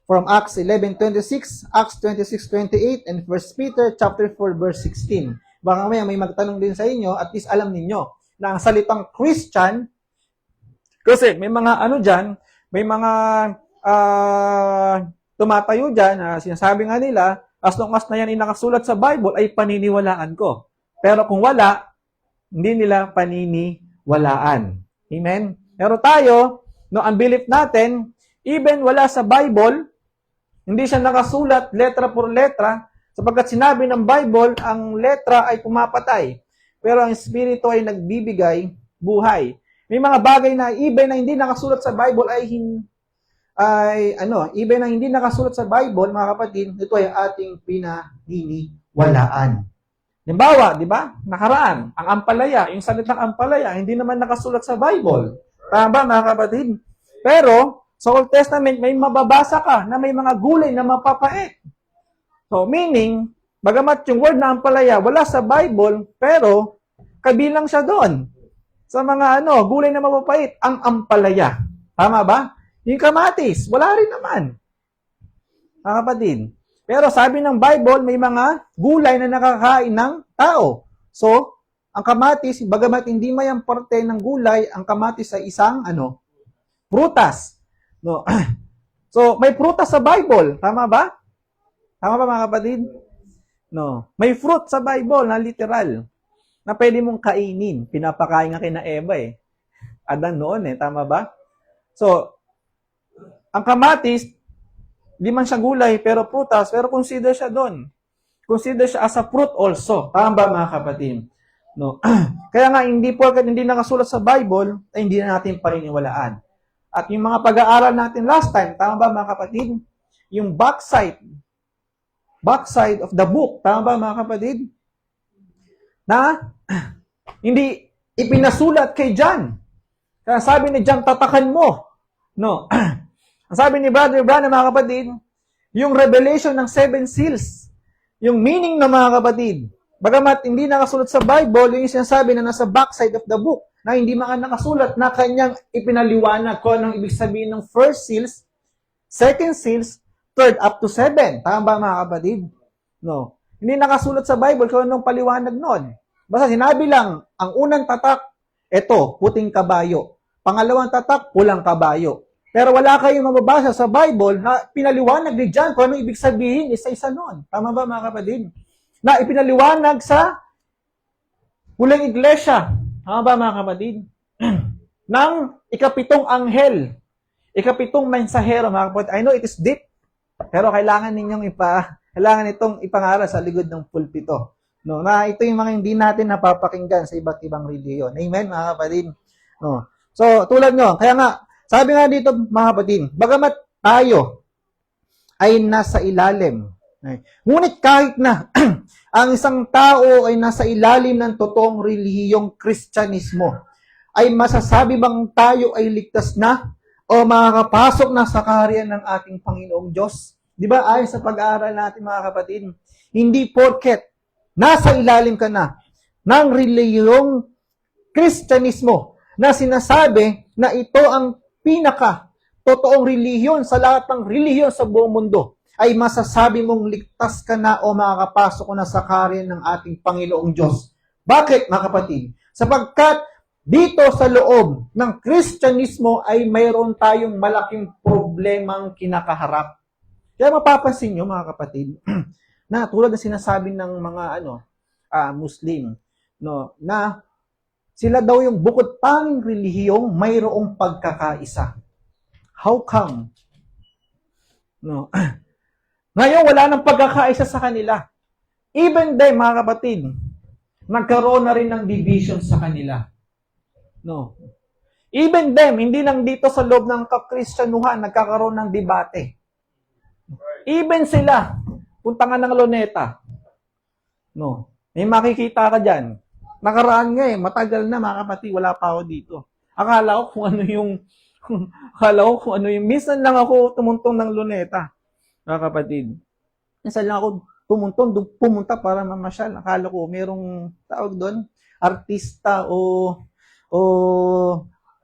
From Acts 11:26, Acts 26:28, and 1 Peter chapter 4 verse 16. Baka may magtanong din sa inyo, at least alam ninyo na ang salitang Christian, kasi may mga dyan, may mga tumatayo dyan, sinasabi nga nila, as long as na yan ay nakasulat sa Bible, ay paniniwalaan ko. Pero kung wala, hindi nila paniniwalaan. Amen? Pero tayo, ang belief natin, even wala sa Bible, hindi siya nakasulat letra por letra, sapagkat sinabi ng Bible, ang letra ay pumapatay. pero ang Espiritu ay nagbibigay buhay. May mga bagay na even na hindi nakasulat sa Bible even na hindi nakasulat sa Bible, mga kapatid, ito ay ating pinaniniwalaan. Halimbawa, di ba? Nakaraan, ang ampalaya, yung salitang ampalaya, hindi naman nakasulat sa Bible. Tama ba, mga kapatid? Pero, sa Old Testament, may mababasa ka na may mga gulay na mapapait. So, meaning, bagamat yung word na ampalaya, wala sa Bible, pero, kabilang siya doon. Sa mga gulay na mapapait, ang ampalaya. Tama ba? Yung kamatis, wala rin naman. Mga kapatid. Pero sabi ng Bible, may mga gulay na nakakain ng tao. So, ang kamatis, bagamat hindi may ang parte ng gulay, ang kamatis ay isang, prutas. No? So, may prutas sa Bible. Tama ba? Tama ba, mga kapatid? No. May fruit sa Bible na literal na pwede mong kainin. Pinapakain nga kina Eva Adan noon Tama ba? So, ang kamatis, di man siya gulay, pero prutas, pero consider siya doon. Consider siya as a fruit also. Tama ba, mga kapatid? No. Kaya nga, hindi porket hindi nakasulat sa Bible, ay hindi na natin paniniwalaan. At yung mga pag-aaral natin last time, tama ba, mga kapatid? Yung backside of the book, tama ba, mga kapatid? Na hindi ipinasulat kay John. Kaya sabi ni John, tatakan mo. No. Ang sabi ni Brother Branham, mga kapatid, yung revelation ng 7 seals, yung meaning ng mga kapatid, bagamat hindi nakasulat sa Bible, yung sinasabi na nasa backside of the book, na hindi nakasulat na kanyang ipinaliwanag kung anong ibig sabihin ng first seals, second seals, third up to 7. Tama ba, mga kapatid? No. Hindi nakasulat sa Bible kung anong paliwanag nun. Basta sinabi lang, ang unang tatak, eto, puting kabayo. Pangalawang tatak, pulang kabayo. Pero wala kayong mababasa sa Bible na pinaliwanag ni John kung anong ibig sabihin isa-isa noon. Tama ba, mga kapatid? Na ipinaliwanag sa huling iglesia. Tama ba, mga kapatid? ng ikapitong anghel. Ikapitong mensahero, mga kapatid. I know it is deep, pero kailangan itong ipangaral sa likod ng pulpito. No, na ito yung mga hindi natin napapakinggan sa iba't ibang reliyon. Amen, mga kapatid? No. So, tulad nyo, kaya nga, sabi nga dito, mga kapatid, bagamat tayo ay nasa ilalim, ngunit kahit na ang isang tao ay nasa ilalim ng totoong relihiyong Kristyanismo, ay masasabi bang tayo ay ligtas na o makakapasok na sa kaharian ng ating Panginoong Diyos? Di ba, ayon sa pag-aaral natin, mga kapatid, hindi porket nasa ilalim ka na ng relihiyong Kristyanismo na sinasabi na ito ang pinaka-totoong relihiyon sa lahat ng relihiyon sa buong mundo, ay masasabi mong ligtas ka na o makakapasok ka na sa kaharian ng ating Panginoong Diyos. Bakit, mga kapatid? Sapagkat dito sa loob ng Kristyanismo ay mayroon tayong malaking problemang kinakaharap. Kaya mapapansin nyo, mga kapatid, na tulad na sinasabi ng mga Muslim, no, na sila daw yung bukod tanging relihiyong mayroong pagkakaisa. How come? No. Ngayon, wala nang pagkakaisa sa kanila. Even them, mga kapatid, nagkaroon na rin ng division sa kanila. No. Even them, hindi lang dito sa loob ng kakristyanuhan, nagkakaroon ng debate. Even sila, punta nga ng Luneta. No. May makikita ka dyan. Nakaraan nga matagal na, mga kapatid, wala pa ako dito. Akala ko kung ano yung, minsan lang ako tumuntong ng Luneta, mga kapatid. Minsan lang ako pumunta para mamasyal. Akala ko merong tawag doon, artista o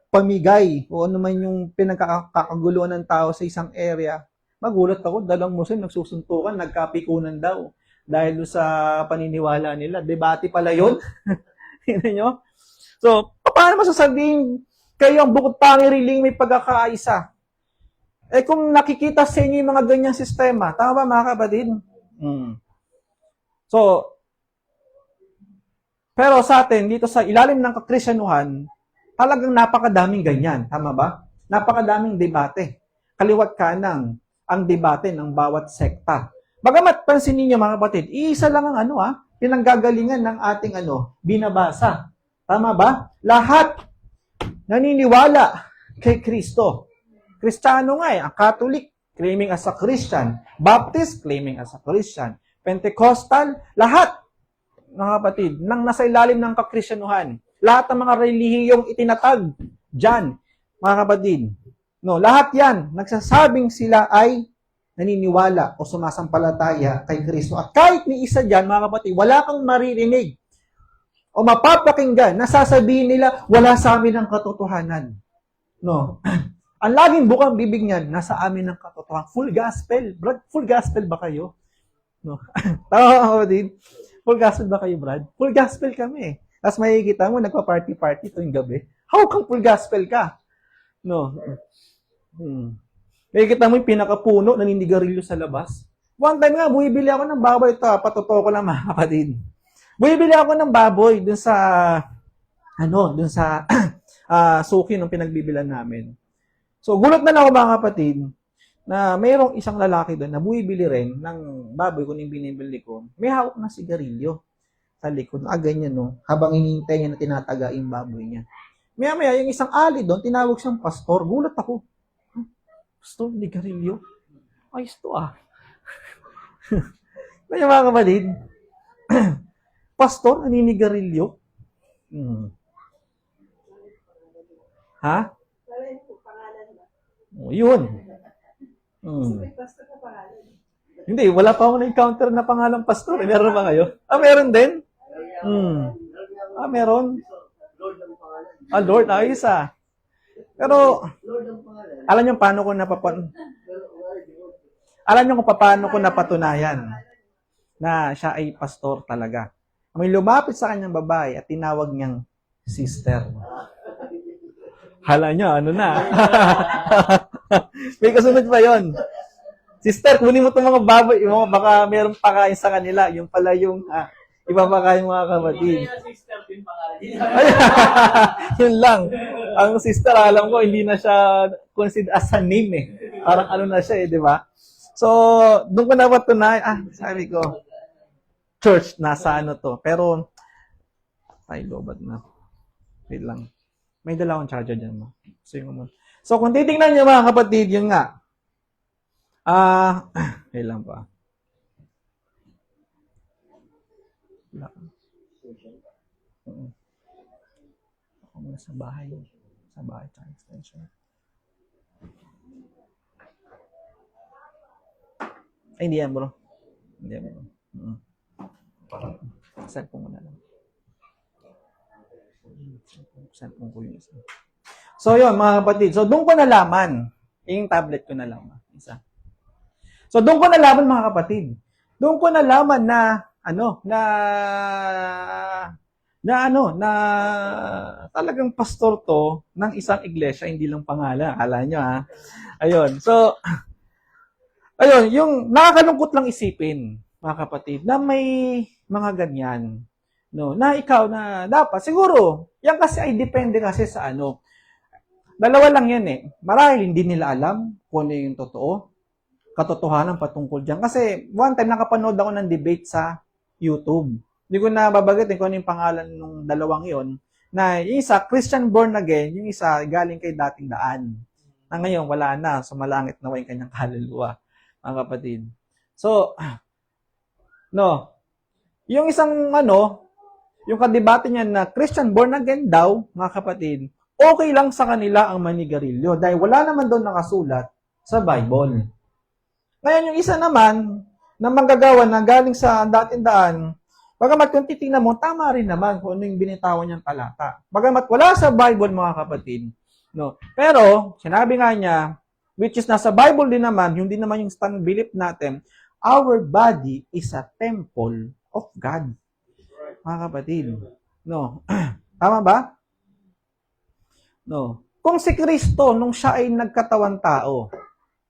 pamigay, o ano man yung pinagkakaguluhan ng tao sa isang area. Magulat ako, dalawang Muslim nagsusuntukan, nagkapikunan daw. Dahil sa paniniwala nila. Debate pala yun. Tingnan nyo? So, paano masasabihin kayo ang bukod tanging relihiyong may pagkakaisa? Kung nakikita sa inyo yung mga ganyang sistema, tama ba, mga kapatid? So, pero sa atin, dito sa ilalim ng kakristyanuhan, talagang napakadaming ganyan. Tama ba? Napakadaming debate. Kaliwat kanang ang debate ng bawat sekta. Bagamat pansin ninyo, mga kapatid, iisa lang ang pinanggagalingan ng ating binabasa. Tama ba? Lahat naniniwala kay Kristo. Kristiyano nga ang Catholic, claiming as a Christian. Baptist, claiming as a Christian. Pentecostal, lahat, mga kapatid, nang nasa ilalim ng kakristyanuhan. Lahat ng mga relihiyong itinatag dyan, mga kapatid. No, lahat yan, nagsasabing sila ay naniniwala o sumasampalataya kay Kristo. At kahit ni isa dyan, mga kapatid, wala kang maririnig o mapapakinggan, nasasabihin nila, wala sa amin ang katotohanan. No. Ang laging bukang bibig niyan, nasa amin ang katotohanan. Full gospel. Brad, full gospel ba kayo? No. Tama, kapatid? Full gospel ba kayo, Brad? Full gospel kami. Tapos makikita mo, nagpa-party-party tuwing gabi. How kang full gospel ka? No. Makikita mo yung pinakapuno, naninigarilyo sa labas. One time nga, bumibili ako ng baboy. Ito, patotoo ko lang, mga kapatid. Bumibili ako ng baboy dun sa suki nung pinagbibilan namin. So, gulat na lang ako, mga kapatid, na mayroong isang lalaki doon na bumibili rin ng baboy kung yung binibili ko. May hawak na sigarilyo sa likod. Ganyan, no? Habang hinihintay niya na tinataga yung baboy niya. Maya-maya, yung isang ali doon, tinawag siyang pastor. Gulat ako. Pastor, sigarilyo? Ayos to, Kaya, mga kapatid, pastor, naninigarilyo? Ha? Yun. Hindi, wala pa ako na-encounter na pangalang pastor. Meron ba kayo? Meron din? Meron? Lord, ayos Pero, alam niyo paano ko napatunayan na siya ay pastor talaga. May lumapit sa kanyang babae at tinawag niyang sister. Hala niya, May kasunod pa yon. Sister, kunin mo itong mga baboy. Baka meron pakain sa kanila. Yung pala yung ipapakain mga kapatid. Yun lang. Ang sister, alam ko, hindi na siya considered as a name Parang na siya di ba? So, doon ko napatunayan, sabi ko, church, nasa to. Pero, lobat na. Wait lang. May dala akong charger dyan mo. So, kung titingnan nyo mga kapatid, yun nga. Wait lang pa. Ako muna sa bahay. Sa bahay, charge extension. Hindi yan, bro. Hindi yan, bro. Cellphone mo na lang. Cellphone ko yung isa. So, yun, mga kapatid. So, doon ko nalaman. Yung tablet ko na lang. Isa. So, doon ko nalaman, mga kapatid. Doon ko nalaman na talagang pastor to ng isang iglesia, hindi lang pangalan. Akala nyo, Ayun. So, yung nakakalungkot lang isipin, mga kapatid, na may mga ganyan. No, na ikaw na dapat siguro, yan kasi ay depende kasi sa Dalawa lang yan Marahil hindi nila alam kung ano yung katotohanan patungkol diyan. Kasi one time nakapanood ako ng debate sa YouTube. Hindi ko na babanggitin kung ano yung pangalan ng dalawang yon. Na yung isa Christian born again, yung isa galing kay dating daan. Na ngayon wala na, sumalangit na yung kanyang kaluluwa, mga kapatid. So, yung isang yung kadebate niya na Christian born again daw, mga kapatid, okay lang sa kanila ang manigarilyo dahil wala naman doon nakasulat sa Bible. Ngayon, yung isa naman na manggagawa na galing sa dating daan, bagamat kung titingnan mo, tama rin naman kung ano yung binitawan niyang talata. Bagamat wala sa Bible, mga kapatid. Pero, sinabi nga niya, which is nasa Bible din naman, yung din naman yung stand belief natin, our body is a temple of God. Mga kapatid. Tama ba? Kung si Kristo, nung siya ay nagkatawan tao,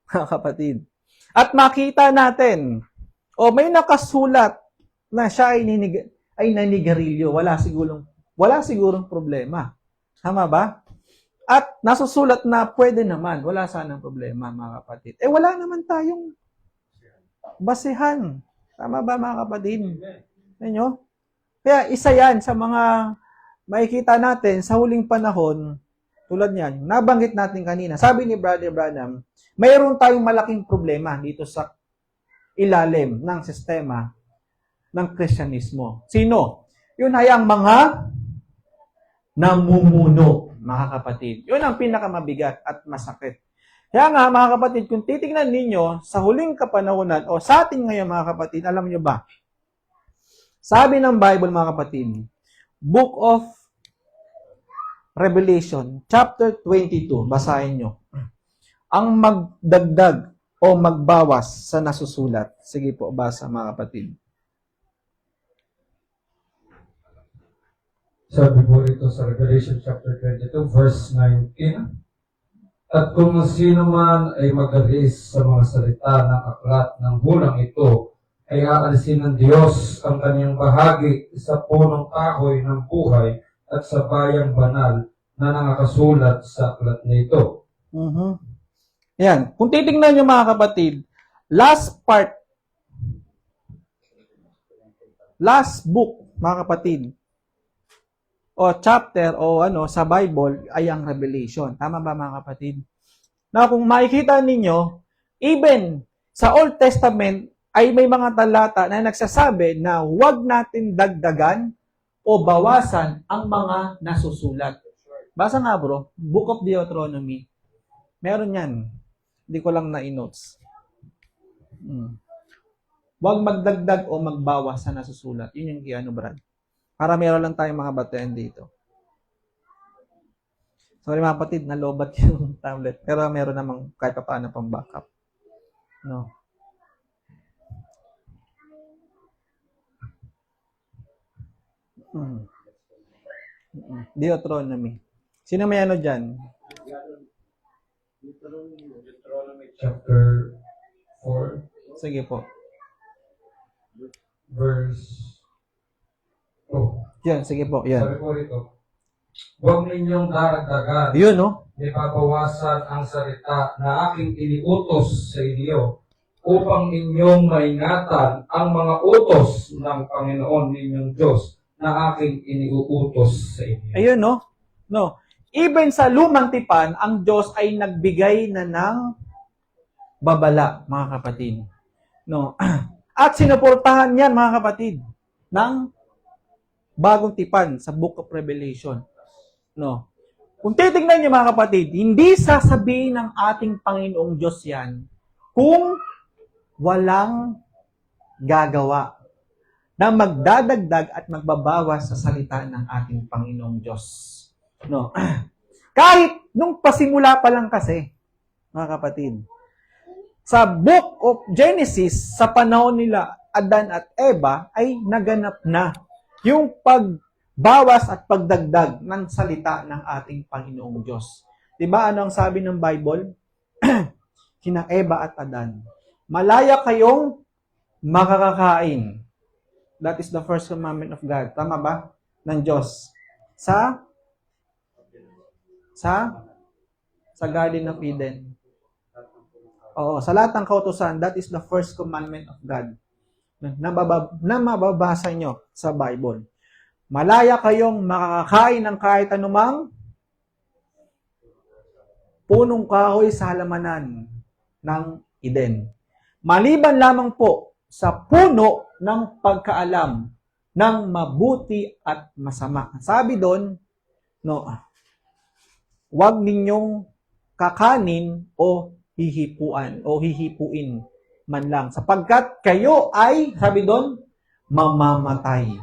mga kapatid, at makita natin, may nakasulat na siya ay nanigarilyo, wala sigurong problema. Tama ba? At nasusulat na pwede naman, wala sanang problema, mga kapatid. Wala naman tayong basehan. Tama ba, mga kapatid? Ninyo? Kaya isa yan sa mga makikita natin sa huling panahon, tulad niyan, nabanggit natin kanina. Sabi ni Brother Branham, mayroon tayong malaking problema dito sa ilalim ng sistema ng Kristyanismo. Sino? Yun ay ang mga namumuno, mga kapatid. Yun ang pinakamabigat at masakit. Kaya nga, mga kapatid, kung titingnan ninyo sa huling kapanahunan o sa atin ngayon, mga kapatid, alam nyo ba? Sabi ng Bible, mga kapatid, Book of Revelation, chapter 22, basahin nyo. Ang magdagdag o magbawas sa nasusulat. Sige po, basa mga kapatid. Sabi po rito sa Revelation chapter 22, verse 19, at kung sino man ay magalis sa mga salita ng aklat ng bulang ito, ay aalisin ng Diyos ang kanyang bahagi sa punong kahoy ng buhay at sa bayang banal na nakakasulat sa aklat na ito. Yan. Kung titingnan nyo mga kapatid, last book, mga kapatid, o chapter o sa Bible ay ang Revelation. Tama ba mga kapatid? Na kung makikita ninyo, even sa Old Testament ay may mga talata na nagsasabi na huwag natin dagdagan o bawasan ang mga nasusulat. Basa nga bro, Book of Deuteronomy. Meron yan. Hindi ko lang na-notes. Huwag magdagdag o magbawas sa nasusulat. Yun yung kiyano, Brad. Para meron lang tayong mga batayan dito. Sorry mga kapatid, nalobat yung tablet. Pero meron namang kahit pa paano pang backup. No. Deuteronomy. Sino may ano dyan? Deuteronomy chapter 4, Sige po. verse 2. Yan, sige po. Yan. Sabi po rito, huwag ninyong daragdagan, Yun, no? ipabawasan ang salita na aking iniutos sa inyo upang inyong maingatan ang mga utos ng Panginoon ninyong Diyos na aking iniuutos sa inyo. Ayun, no? No. Even sa lumang tipan, ang Diyos ay nagbigay na ng babala, mga kapatid. No. At sinuportahan yan, mga kapatid, ng bagong tipan sa Book of Revelation. No. Kung titignan niyo, mga kapatid, hindi sasabihin ng ating Panginoong Diyos yan kung walang gagawa na magdadagdag at magbabawas sa salita ng ating Panginoong Diyos. No. Kahit nung pasimula pa lang kasi, mga kapatid, sa Book of Genesis, sa panahon nila Adan at Eva, ay naganap na yung pagbawas at pagdagdag ng salita ng ating Panginoong Diyos. Diba ano ang sabi ng Bible? Kina Eva at Adan, malaya kayong makakakain. That is the first commandment of God. Tama ba? Ng Diyos. Sa Garden of Eden. Oo, sa lahat ng kautusan, that is the first commandment of God. Na mababasa nyo sa Bible. Malaya kayong makakakain ng kahit anumang punong kahoy sa halamanan ng Eden. Maliban lamang po sa puno ng pagkaalam ng mabuti at masama. Sabi doon, no, huwag ninyong kakanin o hihipuin man lang. Sapagkat kayo ay, sabi doon, mamamatay.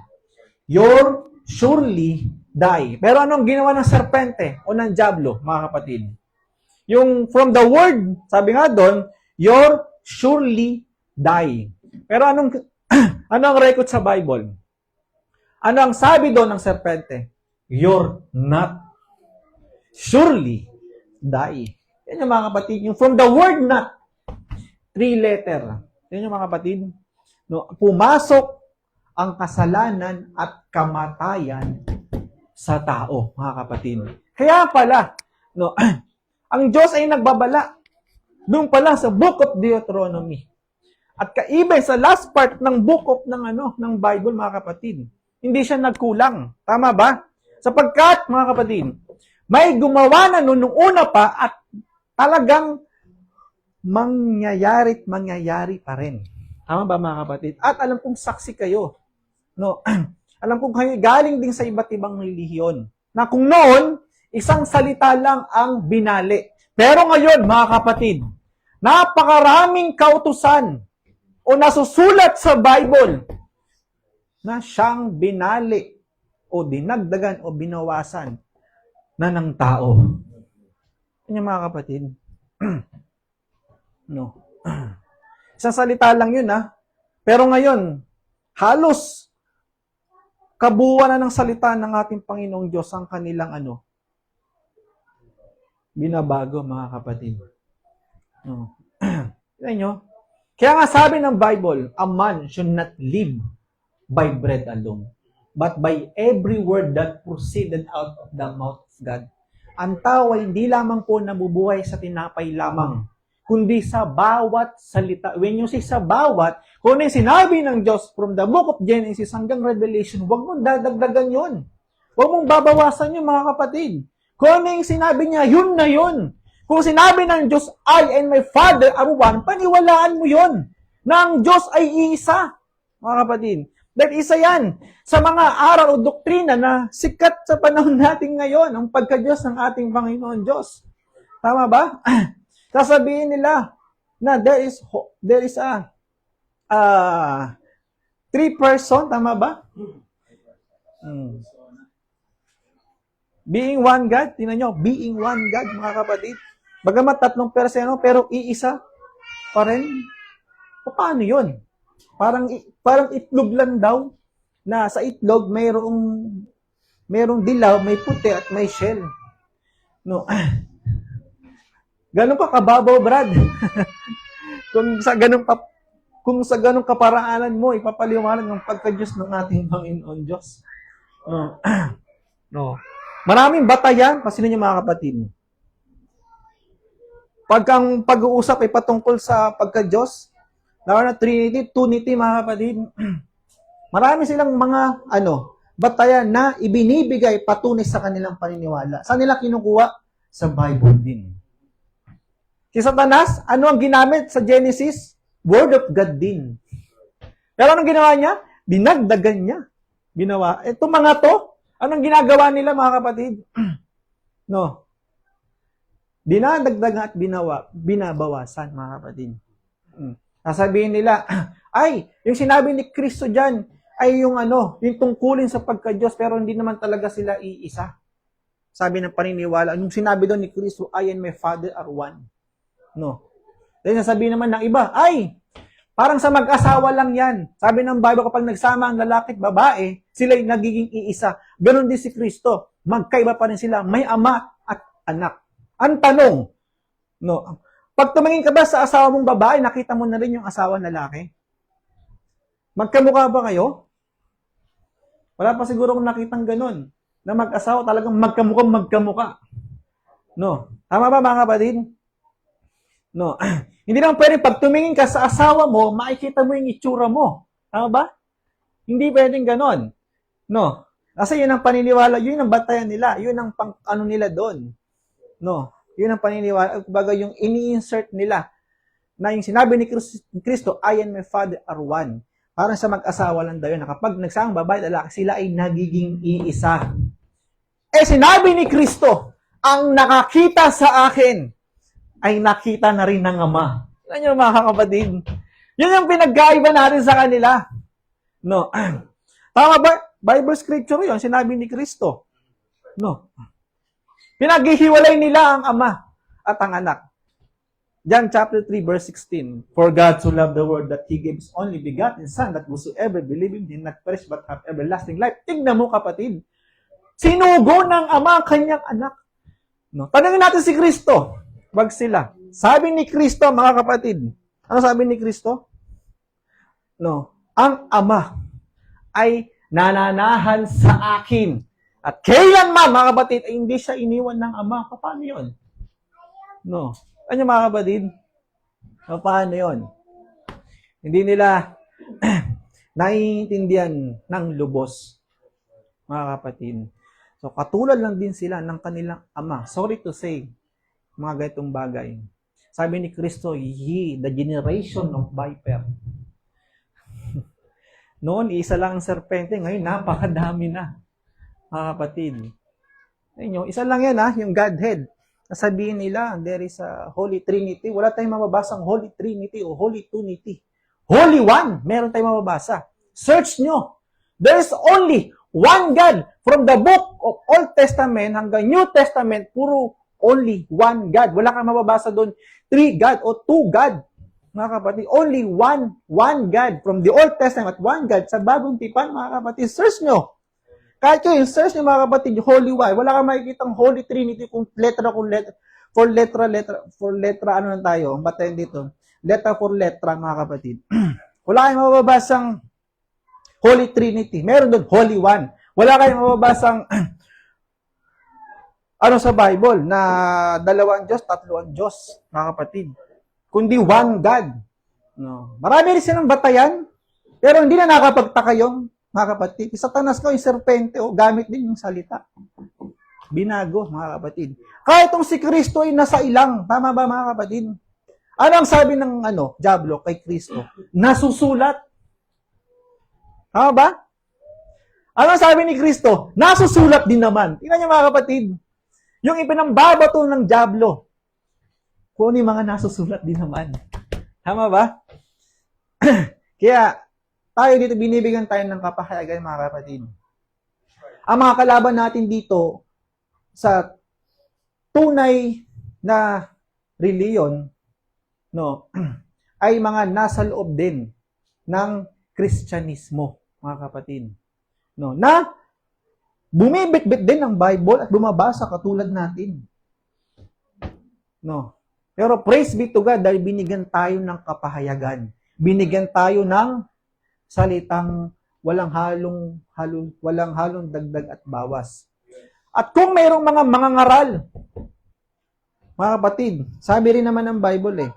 You'll surely die. Pero anong ginawa ng serpente o ng diablo, mga kapatid? Yung from the word, sabi nga doon, you'll surely die. Pero anong record sa Bible? Ano ang sabi doon ng serpente? You're not surely die. Yan yung mga kapatid. Yung from the word not, 3 letter. Yan yung mga kapatid. No, pumasok ang kasalanan at kamatayan sa tao, mga kapatid. Kaya pala, no, ang Diyos ay nagbabala. Doon pala sa Book of Deuteronomy. At kaibig sa last part ng book of ng Bible, mga kapatid, hindi siya nagkulang. Tama ba? Sapagkat, mga kapatid, may gumawa na nung una pa at talagang mangyayari pa rin. Tama ba, mga kapatid? At alam kong saksi kayo. No? Alam kong kayo galing din sa iba't ibang relihiyon. Na kung noon, isang salita lang ang binali. Pero ngayon, mga kapatid, napakaraming kautusan o nasusulat sa Bible na siyang binali o dinagdagan o binawasan na ng tao. Yan mga kapatid. No. Isang salita lang yun, ha? Pero ngayon, halos kabuuan na ng salita ng ating Panginoong Diyos ang kanilang binabago, mga kapatid. No. Yan nyo. Kaya nga sabi ng Bible, a man should not live by bread alone, but by every word that proceeded out of the mouth of God. Ang tao ay hindi lamang po nabubuhay sa tinapay lamang, kundi sa bawat salita. When you say sa bawat, kung ano yung sinabi ng Diyos from the book of Genesis hanggang Revelation, huwag mong dadagdagan yun. Huwag mong babawasan yun, mga kapatid. Kung ano yung sinabi niya, yun na yun. Kung sinabi ng Diyos, I and my Father are one, paniwalaan mo yun, na ang Diyos ay iisa, mga kapatid. Dahil isa yan sa mga aral o doktrina na sikat sa panahon natin ngayon, ang pagka-Diyos ng ating Panginoon Diyos. Tama ba? Sasabihin nila na there is a three person, tama ba? Being one God, tingnan nyo, being one God, mga kapatid. Bagamat 3 persona, pero iisa pa rin. Paano yun? Parang itlog lang daw, na sa itlog mayroong dilaw, may puti at may shell. No. Ganun ka kababaw, Brad. kung sa ganung kaparaanan mo, ipapaliwanag ng pagka-Diyos ng ating Panginoon Diyos. No. No. Maraming batayan, pasino niyo, mga kapatid. Pagkang pag-uusap ay patungkol sa pagka-Diyos, lalo na Trinity, Tunity, mga kapatid, marami silang mga batayan na ibinibigay patunay sa kanilang paniniwala. Saan nila kinukuha? Sa Bible din. Si Satanas, ano ang ginamit sa Genesis? Word of God din. Pero anong ginawa niya? Dinagdagan niya. Binawa. Itong mga to, anong ginagawa nila, mga kapatid? No. Dinadagdagan at binabawasan, mga kapatid. Sasabihin nila, ay, yung sinabi ni Kristo dyan, ay yung tungkulin sa pagka-Diyos, pero hindi naman talaga sila iisa. Sabi ng paniniwala, yung sinabi doon ni Kristo, I and my Father are one. No. Then sasabihin naman ng iba, ay, parang sa mag-asawa lang yan. Sabi ng Bible, kapag nagsama ang lalaki at babae, sila'y nagiging iisa. Ganon din si Kristo. Magkaiba pa rin sila. May ama at anak. Ang tanong, no, pag tumingin ka ba sa asawa mong babae, nakita mo na rin yung asawa ng lalaki? Magkamukha ba kayo? Wala pa siguro kung nakitang ganun, na mag-asawa talagang magkamukha. No. Tama ba, mga kapatid? No. Hindi naman pwede pag tumingin ka sa asawa mo, makikita mo yung itsura mo. Tama ba? Hindi pwedeng ganon. No. Kasi yun ang paniniwala, yun ang batayan nila, yun ang nila doon. No. Yun ang paniniwala, baga yung ini-insert nila na yung sinabi ni Kristo, I and my Father are one. Parang sa mag-asawa lang daw yun, na kapag nagsamang babae at lalaki, sila ay nagiging iisa. Sinabi ni Kristo, ang nakakita sa akin ay nakita na rin ng Ama. Alam niyo, mga kapatid, yun yung pinagkaiba natin sa kanila. No. Tama ba? Bible scripture yun, sinabi ni Kristo. No. Pinaghihiwalay nila ang Ama at ang Anak. John chapter 3 verse 16. For God so loved the world that He gave His only begotten Son, that whosoever believe in Him not perish but have everlasting life. Tignan mo, kapatid. Sinugo ng Ama ang kanyang anak. No? Tanungin natin si Kristo. Wag sila. Sabi ni Kristo, mga kapatid. Ano sabi ni Kristo? No. Ang Ama ay nananahan sa akin. At kailanman, mga kapatid, ay hindi siya iniwan ng Ama. Paano yun? No. Ano, mga kapatid? Paano yun? Hindi nila naiintindihan ng lubos, mga kapatid. So, katulad lang din sila ng kanilang ama. Sorry to say, mga ganitong bagay. Sabi ni Kristo, ye, the generation of viper. Noon, isa lang ang serpente. Ngayon, napakadami na, mga kapatid. Ayun, isa lang yan, yung Godhead. Sasabihin nila, there is a Holy Trinity. Wala tayong mababasang Holy Trinity o Holy Trinity. Holy One, meron tayong mababasa. Search nyo. There is only one God. From the book of Old Testament hanggang New Testament, puro only one God. Wala kang mababasa doon, 3 God o 2 God. Mga kapatid, only one God. From the Old Testament, one God. Sa Bagong Tipan, mga kapatid, search nyo. Kahit yung search nyo, mga kapatid, Holy One, wala kang makikitang Holy Trinity kung letra, for letra, ano na tayo, batayin dito. Letra for letra, mga kapatid. Wala kayong mababasang Holy Trinity. Meron doon, Holy One. Wala kayong mababasang ano sa Bible, na 2 Diyos, 3 Diyos, mga kapatid. Kundi one God. No. Marami rin silang batayan, pero hindi na nakapagtaka yung mga kapatid. Satanas ko, yung serpente, gamit din yung salita. Binago, mga kapatid. Kaya itong si Kristo ay nasa ilang. Tama ba, mga kapatid? Ano ang sabi ng Diablo kay Kristo? Nasusulat. Tama ba? Ano ang sabi ni Kristo? Nasusulat din naman. Tingnan niyo, mga kapatid. Yung ipinambabato ng Diablo, kung ano yung mga nasusulat din naman. Tama ba? Kaya, tayo dito, binibigyan tayo ng kapahayagan, mga kapatid. Ang mga kalaban natin dito, sa tunay na reliyon, ay mga nasa loob din ng Kristyanismo, mga kapatid. Na bumibit-bit din ng Bible at bumabasa katulad natin. Pero praise be to God dahil binigyan tayo ng kapahayagan. Binigyan tayo ng salitang walang halong dagdag at bawas. At kung mayroong mga mangangaral, mga kapatid, sabi rin naman ng Bible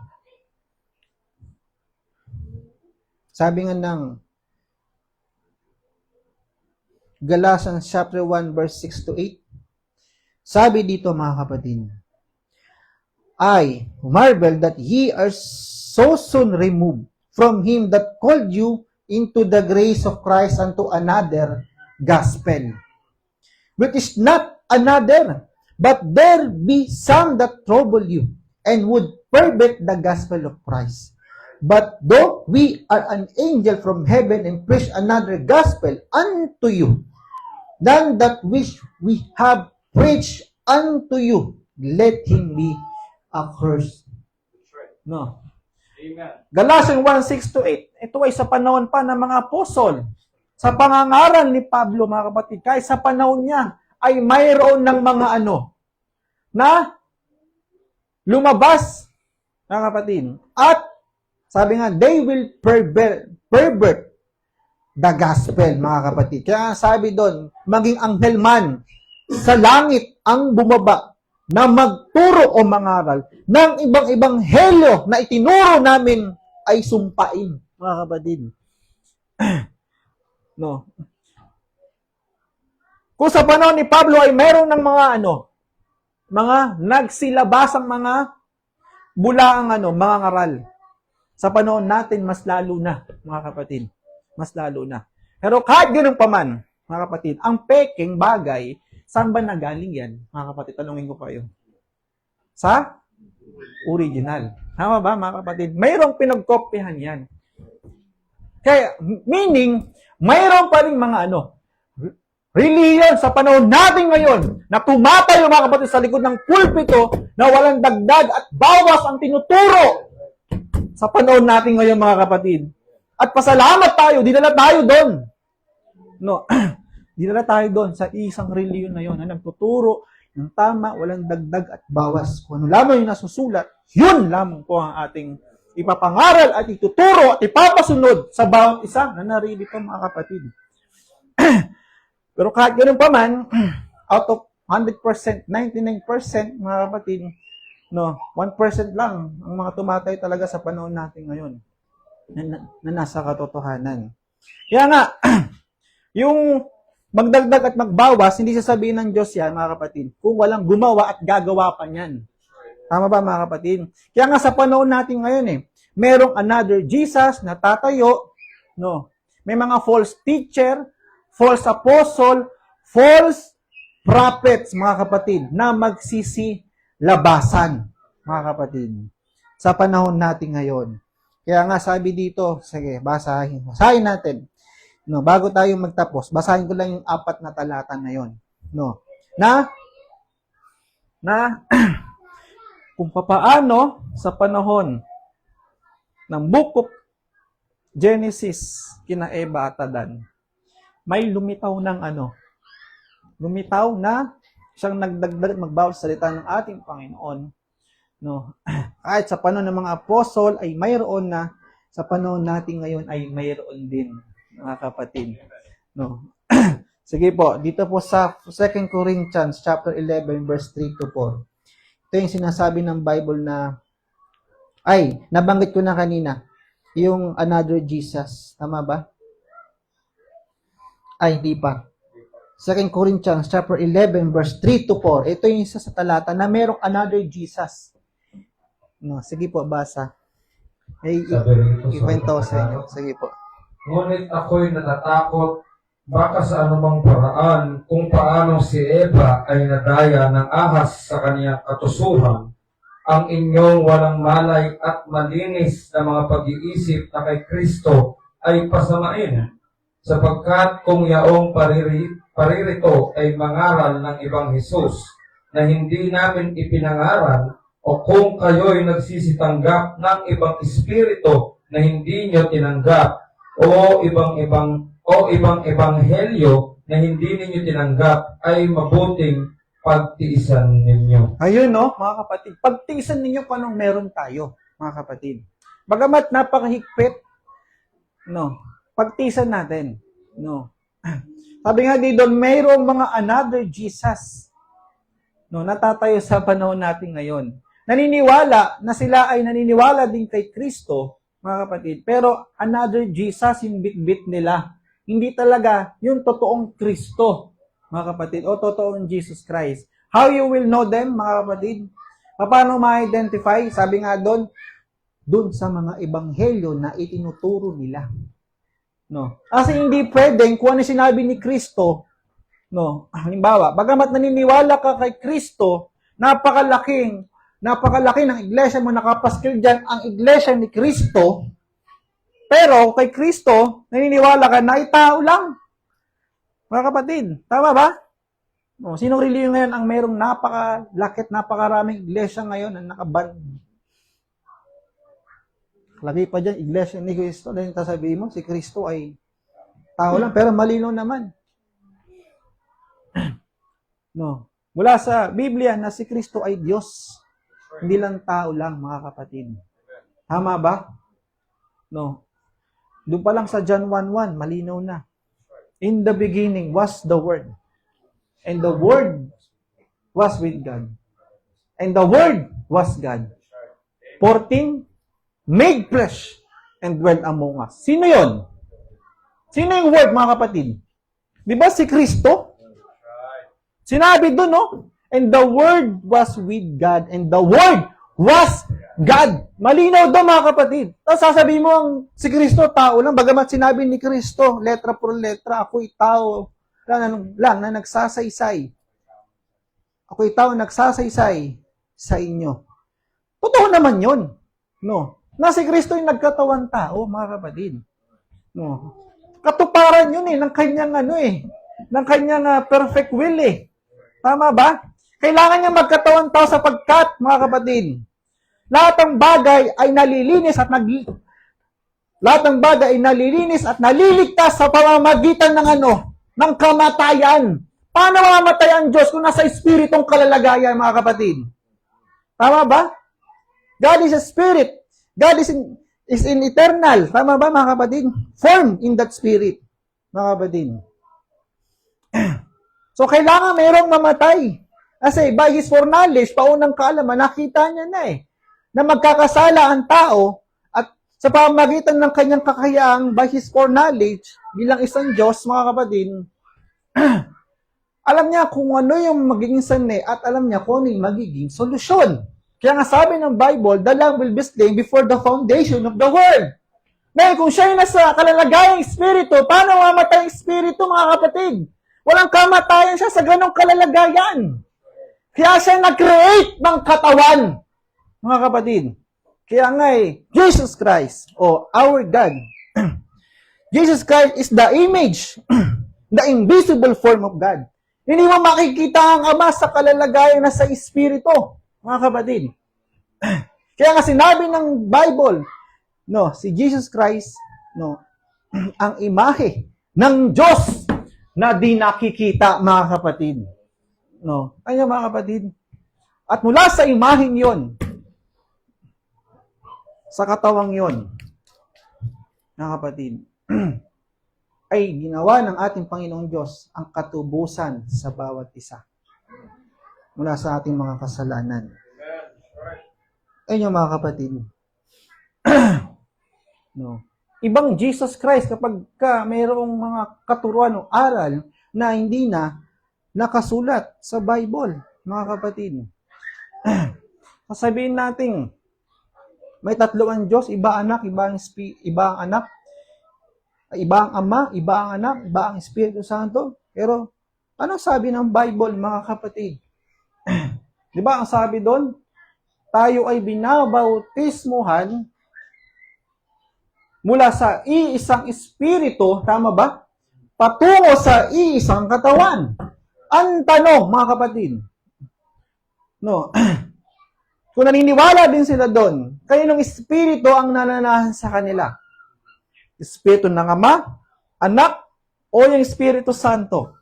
sabi nga ng Galatians chapter 1 verse 6 to 8, sabi dito, mga kapatid, I marvel that ye are so soon removed from him that called you into the grace of Christ unto another gospel, which is not another, but there be some that trouble you, and would pervert the gospel of Christ. But though we are an angel from heaven and preach another gospel unto you, than that which we have preached unto you, let him be accursed. Amen. Galatians 1:6 to 8. Ito ay sa panahon pa ng mga apostol. Sa pangangaral ni Pablo, mga kapatid, kahit sa panahon niya, ay mayroon ng mga na lumabas, mga kapatid. At sabi nga, they will pervert the gospel, mga kapatid. Kaya sabi doon, maging anghel man sa langit ang bumaba na magturo o mangaral ng ibang helyo na itinuro namin ay sumpain, mga kapatid. Kung sa panahon ni Pablo ay mayroon ng mga nagsilabasang mga bulaang mga ngaral. Sa panahon natin, mas lalo na, mga kapatid. Mas lalo na. Pero kahit ganun pa man, mga kapatid, ang peking bagay, saan ba nagaling yan? Mga kapatid, tanungin ko kayo. Sa original. Tama ba, mga kapatid? Mayroong pinagkopyahan yan. Kaya, meaning, mayroon pa rin mga reliyon sa panahon natin ngayon na tumatayo, mga kapatid, sa likod ng pulpito na walang dagdag at bawas ang tinuturo sa panahon natin ngayon, mga kapatid. At pasalamat tayo, dinala tayo doon. Dinala tayo doon sa isang reliyon na yun na nagtuturo ng tama, walang dagdag at bawas. Kung ano lamang yung nasusulat, yun lamang po ang ating ipapangaral at ituturo at ipapasunod sa bawat isa na naririto, mga kapatid. Pero kahit ganun pa man, out of 100%, 99%, mga kapatid, 1% lang ang mga tumatay talaga sa panahon natin ngayon. na nasa katotohanan. Kaya nga, yung magdagdag at magbawas, hindi sasabihin ng Diyos yan, mga kapatid, kung walang gumawa at gagawa pa niyan. Tama ba, mga kapatid? Kaya nga sa panahon natin ngayon merong another Jesus na tatayo, no? May mga false teacher, false apostle, false prophets, mga kapatid, na magsisilabasan, mga kapatid, sa panahon natin ngayon. Kaya nga sabi dito, sige, basahin natin. No, bago tayo magtapos, basahin ko lang yung 4 na talata na yon. No. Na kung papaano sa panahon ng Book of Genesis kina Eva at Adan, may lumitaw na siyang nagdagdag magbawal sa salita ng ating Panginoon. No. Kahit sa panahon ng mga apostol ay mayroon na, sa panahon natin ngayon ay mayroon din, mga kapatid. No. Sige po, dito po sa 2 Corinthians chapter 11 verse 3 to 4. Ito yung sinasabi ng Bible na nabanggit ko na kanina, yung another Jesus. Tama ba? Hindi pa. 2 Corinthians chapter 11 verse 3 to 4. Ito yung isa sa talata na merong another Jesus. No, sige po, basa. Ikwento ko sa inyo. Sige po. Ngunit ako'y natatakot baka sa anumang paraan kung paano si Eva ay nadaya ng ahas sa kaniyang katusuhan, ang inyong walang malay at malinis na mga pag-iisip na kay Kristo ay pasamain, sapagkat kung yaong paririto ay mangaral ng ibang Hesus na hindi namin ipinangaral, o kung kayo'y nagsisitanggap ng ibang espiritu na hindi nyo tinanggap, o ibang ebanghelyo na hindi ninyo tinanggap, ay mabuting pagtiisan ninyo. Ayun, no, mga kapatid. Pagtiisan ninyo kung anong meron tayo, mga kapatid. Bagamat napakahigpit, no, pagtiisan natin, no. Sabi nga dito, mayroong mga another Jesus, no, natatayo sa panahon natin ngayon. Naniniwala na sila ay naniniwala din kay Kristo, mga kapatid. Pero another Jesus yung bit-bit nila. Hindi talaga yung totoong Kristo, mga kapatid, o totoong Jesus Christ. How you will know them, mga kapatid? Paano ma-identify? Sabi nga doon sa mga ebanghelyo na itinuturo nila. No. Kasi hindi pwedeng kung ano sinabi ni Kristo, no. Halimbawa, bagamat naniniwala ka kay Kristo, napakalaki ng iglesia mo, nakapaskil dyan ang iglesia ni Kristo, pero kay Kristo, naniniwala ka na tao lang. Mga kapatid, tama ba? O, sinong reliyon ngayon ang mayroong napakaraming iglesia ngayon na nakaban? Lagi pa dyan, iglesia ni Kristo. Dahil sasabihin mo, si Kristo ay tao lang, pero malinaw naman. No. Mula sa Biblia na si Kristo ay Diyos. Hindi lang tao lang, mga kapatid. Tama ba? No. Doon pa lang sa John 1:1, malinaw na. In the beginning was the Word. And the Word was with God. And the Word was God. 14, made flesh and dwelt among us. Sino yon? Sino yung Word, mga kapatid? Di ba si Kristo? Sinabi doon, no? And the Word was with God. And the Word was God. Malinaw daw, mga kapatid. Tapos sasabihin mo, si Kristo, tao lang. Bagamat sinabi ni Kristo, letra por letra, ako'y tao lang na nagsasaysay. Ako'y tao nagsasaysay sa inyo. Totoo naman yun. No. Na si Kristo yung nagkatawan tao, mga kapatid. No. Katuparan yun ng kanyang ng kanyang perfect will Tama ba? Kailangan niya magkatawan tao sapagkat, mga kapatid, lahat ng bagay ay nalilinis at naliligtas sa pamamagitan ng kamatayan. Paano mamamatay ang Diyos kung nasa espiritong kalalagayan, mga kapatid? Tama ba? God is a spirit. God is in eternal. Tama ba, mga kapatid? Formed in that spirit, mga kapatid. So, kailangan mayroong mamatay. Kasi by His foreknowledge, paunang kaalaman, nakita niya na na magkakasala ang tao at sa pamamagitan ng kanyang kakayahang by His foreknowledge bilang isang Diyos, mga kapatid, alam niya kung ano yung magiging sanhi at alam niya kung ano yung magiging solusyon. Kaya nga sabi ng Bible, the Lamb will be slain before the foundation of the world. Ngayon, kung siya yung nasa kalalagayang espiritu, paano mamatay ang espiritu, mga kapatid? Walang kamatayan siya sa ganong kalalagayan. Kaya siya nag-create ng katawan, mga kapatid. Kaya nga Jesus Christ, our God, Jesus Christ is the image, the invisible form of God. Hindi mo makikita ang Ama sa kalalagayan na sa espiritu, mga kapatid. Kaya nga sinabi ng Bible, si Jesus Christ, ang imahe ng Diyos na di nakikita, mga kapatid. Kaya mga kapatid, at mula sa imaheng yon, sa katawang yon, mga kapatid, ay ginawa ng ating Panginoong Diyos ang katubusan sa bawat isa mula sa ating mga kasalanan. Ayun yung mga kapatid. Ibang Jesus Christ kapag mayroong mga katuruan o aral na hindi na nakasulat sa Bible, mga kapatid. Sasabihin natin, may tatlo ang Diyos, iba anak, iba ang anak, iba ang Ama, iba ang Anak, iba ang Espiritu Santo. Pero, ano sabi ng Bible, mga kapatid? Di ba ang sabi doon? Tayo ay binabautismuhan mula sa iisang Espiritu, tama ba? Patungo sa iisang katawan. Ang tanong, mga kapatid, kung naniniwala din sila doon, kaninong Espiritu ang nananahan sa kanila? Espiritu ng Ama, Anak, o yung Espiritu Santo?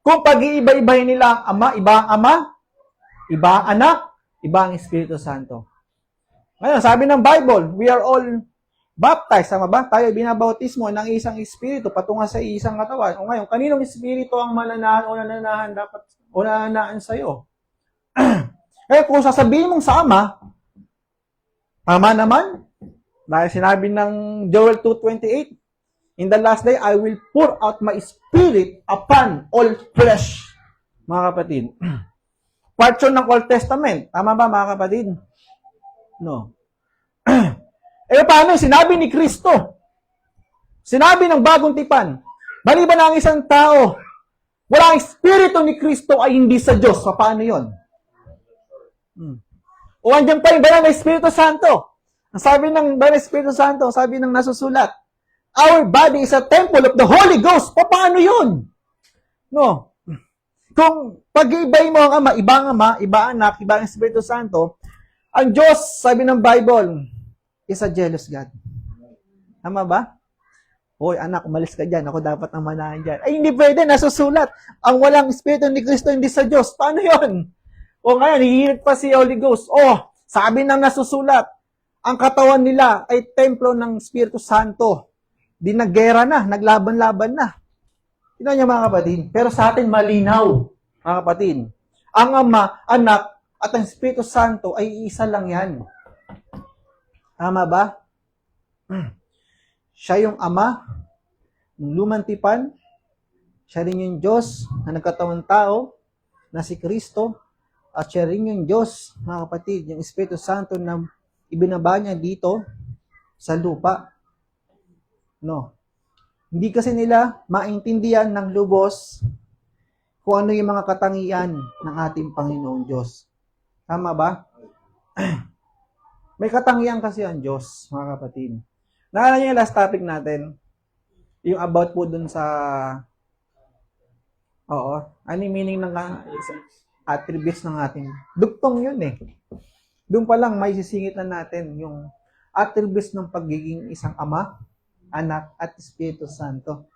Kung pag-iiba-ibahin nila ang Ama, iba ang Ama, iba ang Anak, iba ang Espiritu Santo. Ngayon, sabi ng Bible, we are all baptized, tama ba? Tayo binabautismo ng isang Espiritu patungo sa isang katawan. O ngayon, kaninong Espiritu ang mananahan o nananahan sa'yo? Kaya kung sasabihin mong sa Ama, tama naman, dahil sinabi ng Joel 2:28, in the last day, I will pour out my spirit upon all flesh. Mga kapatid. Part yun ng Old Testament. Tama ba, mga kapatid? Paano? Sinabi ni Kristo. Sinabi ng bagong tipan. Maliban na ang isang tao, walang espiritu ni Kristo ay hindi sa Diyos. Paano yun? O andyan pa yung banal na Espiritu Santo. Ang sabi ng banal na Espiritu Santo, sabi ng nasusulat, our body is a temple of the Holy Ghost. Paano yun? Kung pag-iibay mo ang Ama, iba Anak, iba ang Espiritu Santo, ang Diyos, sabi ng Bible, is a jealous God. Tama ba? Hoy, anak, umalis ka dyan. Ako dapat ang manahan dyan. Ay, hindi pwede. Nasusulat. Ang walang Espiritu ni Kristo, hindi sa Diyos. Paano yun? O ngayon, hihirit pa si Holy Ghost. Sabi ng nasusulat, ang katawan nila ay templo ng Espiritu Santo. Dinagera na, naglaban-laban na. Tingnan niyo mga kapatid. Pero sa atin malinaw, mga kapatid. Ang Ama, Anak, at ang Espiritu Santo ay isa lang yan. Tama ba? Siya yung Ama, yung lumantipan. Siya rin yung Diyos na nagkatawang tao, na si Kristo. At siya rin yung Diyos, mga kapatid, yung Espiritu Santo na ibinaba niya dito sa lupa. Hindi kasi nila maintindihan ng lubos kung ano yung mga katangian ng ating Panginoong Diyos. Tama ba? May katangian kasi ang Diyos, mga kapatid. Naalala niyo yung last topic natin? Yung about po dun sa... ano yung meaning ng attributes ng ating... Dugtong yun eh. Doon pa lang may sisingit na natin yung attributes ng pagiging isang Ama, Anak, at Espiritu Santo.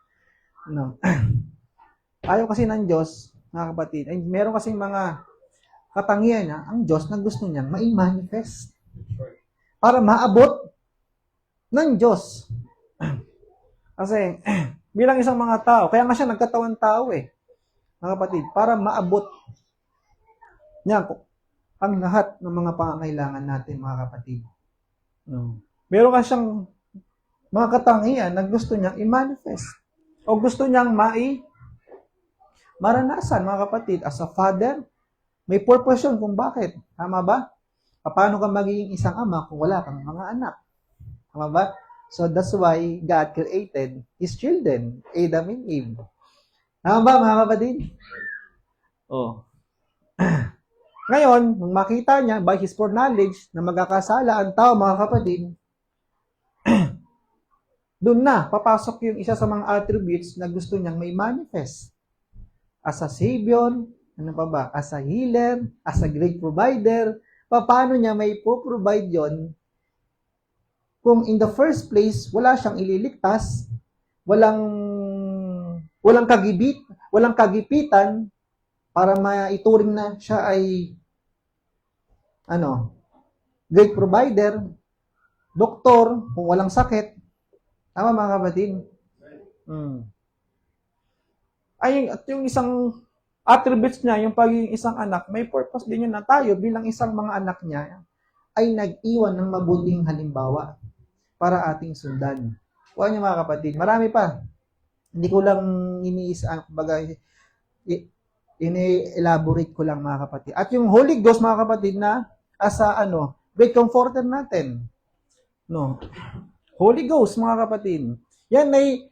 Ayaw kasi ng Diyos, mga kapatid. Ay, meron kasing mga katangian na ang Diyos na gusto niyang ma-manifest para maabot ng Diyos. Kasi, bilang isang mga tao, kaya nga siya nagkatawang tao eh, mga kapatid, para maabot niya ang lahat ng mga pangangailangan natin, mga kapatid. No. Meron ka siyang mga katangian na gusto niyang i-manifest. O gusto niyang maranasan, mga kapatid, as a father. May purpose yun kung bakit. Tama ba? Paano ka magiging isang ama kung wala kang mga anak? Tama ba? So that's why God created His children, Adam and Eve. Tama ba, mga kapatid? Oh. Ngayon, nung makita niya by His foreknowledge na magkakasala ang tao, mga kapatid, doon na papasok yung isa sa mga attributes na gusto niyang may manifest. As a savior, ano pa ba? As a healer, as a great provider, paano niya may po-provide yon kung in the first place, wala siyang ililigtas, walang kagipitan para maituring na siya ay great provider, doktor, kung walang sakit. Tama, mga kapatid? At yung isang attributes niya, yung pagiging isang anak, may purpose din yun na tayo bilang isang mga anak niya ay nag-iwan ng mabuting halimbawa para ating sundan. Kuha niyo, mga kapatid, marami pa. Hindi ko lang ini-elaborate ko lang, mga kapatid. At yung Holy Ghost, mga kapatid, na as a great comforter natin. No. Holy Ghost, mga kapatid. Yan ay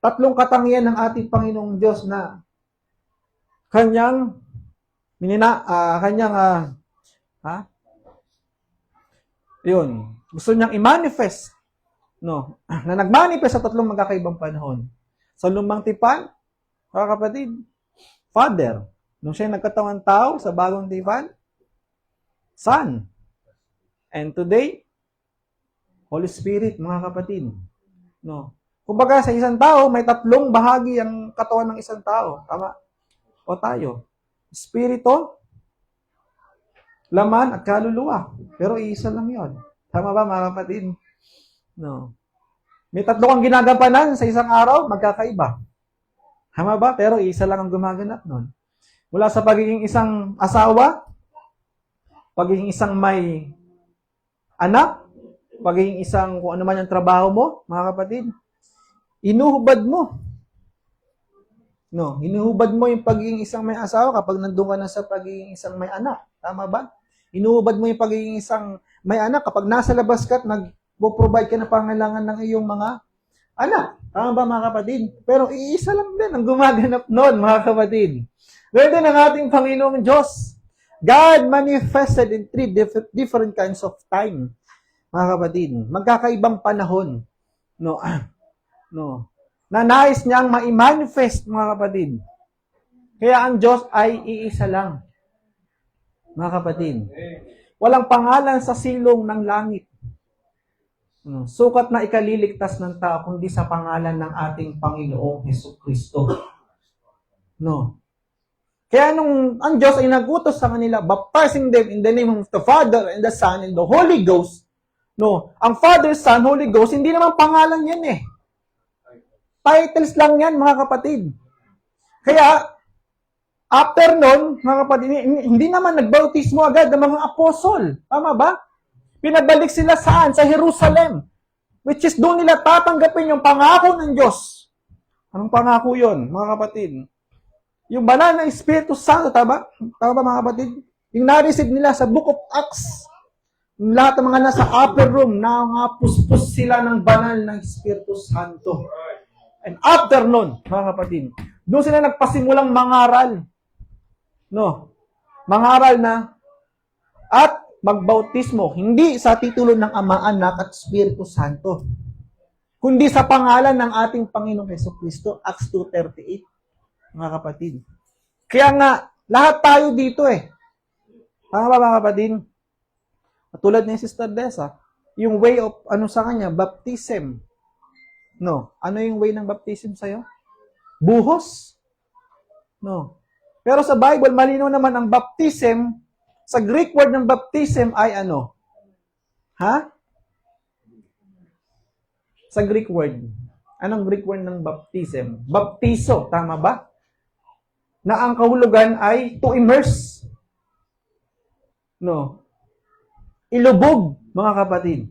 tatlong katangian ng ating Panginoong Diyos na gusto niyang i-manifest, no, na nag-manifest sa tatlong magkakaibang panahon. Sa lumang tipan, mga kapatid, Father. Nung siya nagkatawang tao sa bagong tipan, Son. And today, Holy Spirit, mga kapatid. No. Kumbaga, sa isang tao, may tatlong bahagi ang katawan ng isang tao. Tama? O tayo. Espiritu, laman, at kaluluwa. Pero isa lang yon. Tama ba, mga kapatid? No. May tatlo kang ginagampanan sa isang araw, magkakaiba. Tama ba? Pero isa lang ang gumaganap nun. Mula sa pagiging isang asawa, pagiging isang may anak, pagiging isang kung ano man yung trabaho mo, mga kapatid, inuhubad mo. No, inuhubad mo yung pagiging isang may asawa kapag nandun ka na sa pagiging isang may anak. Tama ba? Inuhubad mo yung pagiging isang may anak kapag nasa labas ka at nag-provide ka na pangailangan ng iyong mga anak. Tama ba, mga kapatid? Pero iisa lang din ang gumaganap noon, mga kapatid. Pwede ng ating Panginoong Diyos. God manifested in three different kinds of time, mga kapatid. Magkakaibang panahon. No. Na nais niyang ma-manifest, mga kapatid. Kaya ang Diyos ay iisa lang, mga kapatid. Walang pangalan sa silong ng langit. Sukat na ikaliligtas ng tao kundi sa pangalan ng ating Panginoong Hesukristo. No. Kaya nung ang Diyos ay nagutos sa kanila, baptizing them in the name of the Father and the Son and the Holy Ghost. No, ang Father, Son, Holy Ghost, hindi naman pangalan yan eh. Titles lang yan, mga kapatid. Kaya, after nun, mga kapatid, hindi naman nagbautismo agad ng mga apostol. Tama ba? Pinabalik sila saan? Sa Jerusalem. Which is doon nila tatanggapin yung pangako ng Diyos. Anong pangako yun, mga kapatid? Yung banal na Espiritu Santo, tama? Tama ba, mga kapatid? Yung na-receive nila sa Book of Acts. Yung lahat ng mga nasa upper room, nangapuspos sila ng banal na Espiritu Santo. And after nun, mga kapatid, doon sila nagpasimulang mangaral. No? Mangaral na at magbautismo, hindi sa titulo ng Ama, Anak at Espiritu Santo, kundi sa pangalan ng ating Panginoong Hesukristo, Acts 2:38, mga kapatid. Kaya nga, lahat tayo dito eh. Tama ba, mga kapatid? Tulad ni Sister Dessa, yung way of, sa kanya, baptism. No. Ano yung way ng baptism sa'yo? Buhos? No. Pero sa Bible, malinaw naman ang baptism. Sa Greek word ng baptism ay ano? Ha? Sa Greek word. Anong Greek word ng baptism? Baptizo. Tama ba? Na ang kahulugan ay to immerse. No. Ilubog, mga kapatid.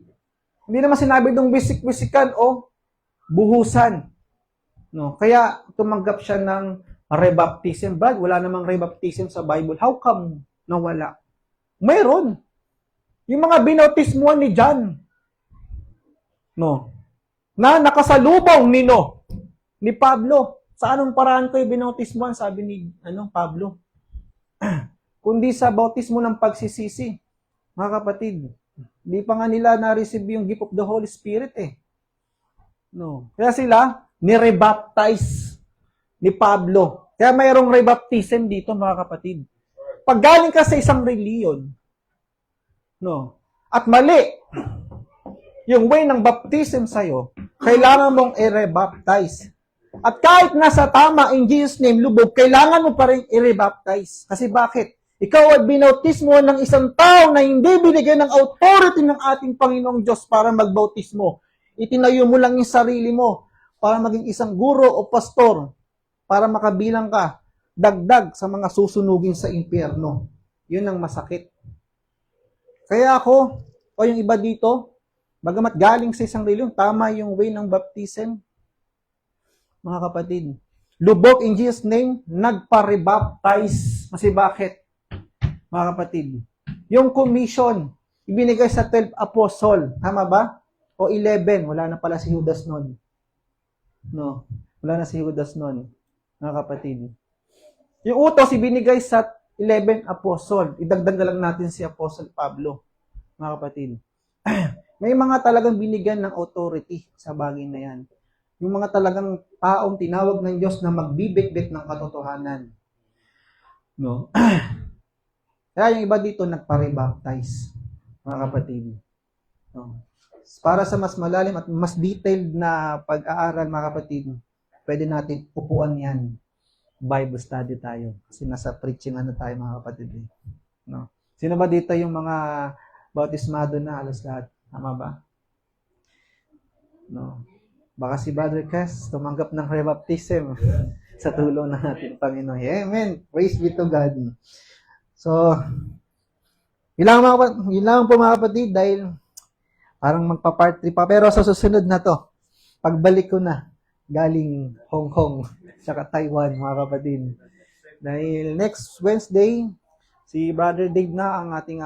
Hindi naman sinabi dong bisik-bisikan o buhusan. No? Kaya tumanggap siya ng rebaptism. Brad, wala namang rebaptism sa Bible. How come nawala? Mayroon. Yung mga binautismuhan ni John. No? Na nakasalubong ni Pablo. Sa anong paraan kayo binautismuhan? Sabi ni Pablo. Kundi sa bautismo ng pagsisisi. Mga kapatid, hindi pa nga nila na-receive yung gift of the Holy Spirit eh. No. Kaya sila, ni-rebaptize ni Pablo. Kaya mayroong rebaptism dito, mga kapatid. Pag galing ka sa isang reliyon, no, at mali, yung way ng baptism sa'yo, kailangan mong i-rebaptize. At kahit nasa tama, in Jesus' name, lubog, kailangan mo pa rin i-rebaptize. Kasi bakit? Ikaw ay binautismo ng isang tao na hindi binigyan ng authority ng ating Panginoong Diyos para magbautismo. Itinayo mo lang yung sarili mo para maging isang guro o pastor para makabilang ka dagdag sa mga susunugin sa impyerno. Yun ang masakit. Kaya ako, o yung iba dito, bagamat galing sa isang reliyon, tama yung way ng baptism, mga kapatid. Lubog in Jesus' name, nagpa-rebaptize. Kasi bakit? Mga kapatid, yung commission, ibinigay sa 12 apostle, tama ba? O 11, wala na pala si Judas nun. No, wala na si Judas nun, mga kapatid. Yung utos, ibinigay sa 11 apostle. Idagdag na lang natin si Apostle Pablo, mga kapatid. May mga talagang binigyan ng authority sa bagay na yan. Yung mga talagang taong tinawag ng Diyos na magbibitbit ng katotohanan. No? Kaya yung iba dito nagpa-rebaptize, mga kapatid. No? Para sa mas malalim at mas detailed na pag-aaral, mga kapatid, pwede natin upuan yan. Bible study tayo. Kasi nasa preaching tayo, mga kapatid. No? Sino ba dito yung mga bautismado na? Halos lahat. Tama ba? No? Baka si Brother Cass tumanggap ng rebaptism sa tulong ng ating Panginoon. Amen. Praise be to God. So, yun lang po, mga kapatid, dahil parang magpa-part 3 pa. Pero sa susunod na to, pagbalik ko na, galing Hong Kong, saka Taiwan, mga kapatid. Dahil next Wednesday, si Brother Dave na ang ating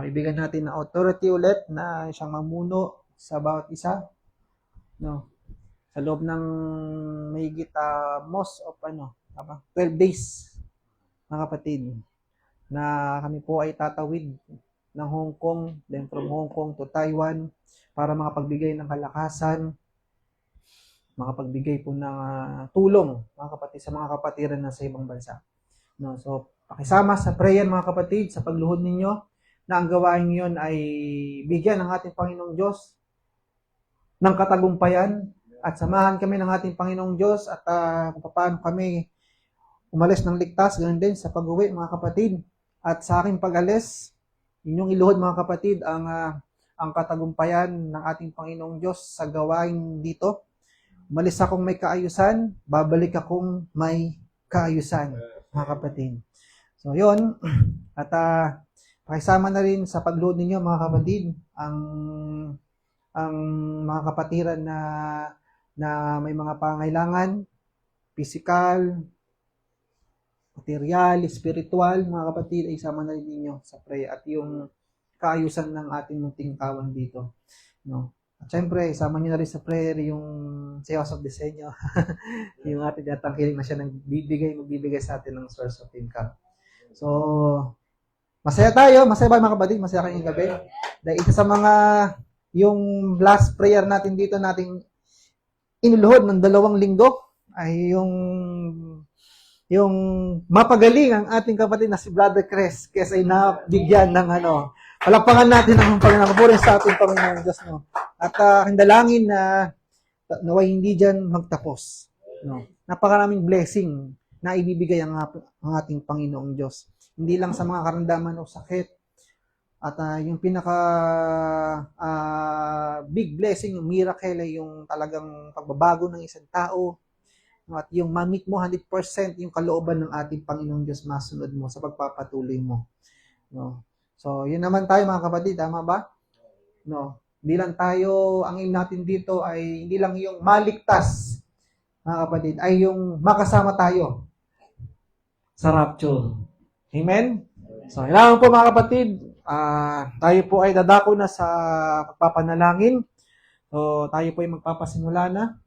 ibigyan natin ng authority ulit na siyang mamuno sa bawat isa. No? Sa loob ng mahigit most of 12 days, mga kapatid, na kami po ay tatawid ng Hong Kong, then from Hong Kong to Taiwan, para makapagbigay ng kalakasan, makapagbigay po ng tulong, mga kapatid, sa mga kapatiran na sa ibang bansa. No, so, pakisama sa prayer, mga kapatid, sa pagluhod ninyo, na ang gawain yon ay bigyan ng ating Panginoong Diyos ng katagumpayan, at samahan kami ng ating Panginoong Diyos, at kung paano kami umalis ng ligtas, ganoon din sa pag-uwi, mga kapatid. At sa aking pag-alis, inyong iluhod, mga kapatid, ang katagumpayan ng ating Panginoong Diyos sa gawain dito. Umalis akong may kaayusan, babalik akong may kaayusan, mga kapatid. So, yun. At pakisama na rin sa pagluhod ninyo, mga kapatid, ang mga kapatiran na may mga pangailangan, physical, material, spiritual, mga kapatid, ay isama na rin ninyo sa prayer at yung kaayusan ng ating munting kawan dito. No? At syempre, isama nyo na rin sa prayer yung House of Disenyo. Yung ating datangkiling na siya magbibigay sa atin ng source of income. So, masaya tayo. Masaya ba, mga kapatid? Masaya kayong gabi? Dahil isa sa mga yung last prayer natin dito, nating inuluhod ng 2 linggo, ay yung mapagaling ang ating kapatid na si Brother Chris, kesa ay nabigyan ng palakpakan natin ang Panginoon, puri sa ating Panginoon Diyos, no? At hindalangin na naway hindi dyan magtapos, no? Napakaraming blessing na ibibigay ang ating Panginoong Diyos. Hindi lang sa mga karamdaman o sakit, at yung pinaka big blessing, yung miracle, ay yung talagang pagbabago ng isang tao, at yung ma-meet mo 100% yung kalooban ng ating Panginoong Diyos, masunod mo sa pagpapatuloy mo. No? So, yun naman tayo mga kapatid, tama ba? No. Hindi lang tayo, ang aim natin dito ay hindi lang yung maligtas, mga kapatid, ay yung makasama tayo sa rapture. Amen? So, kailangan po mga kapatid, tayo po ay dadako na sa pagpapanalangin. So, tayo po ay magpapasimula na.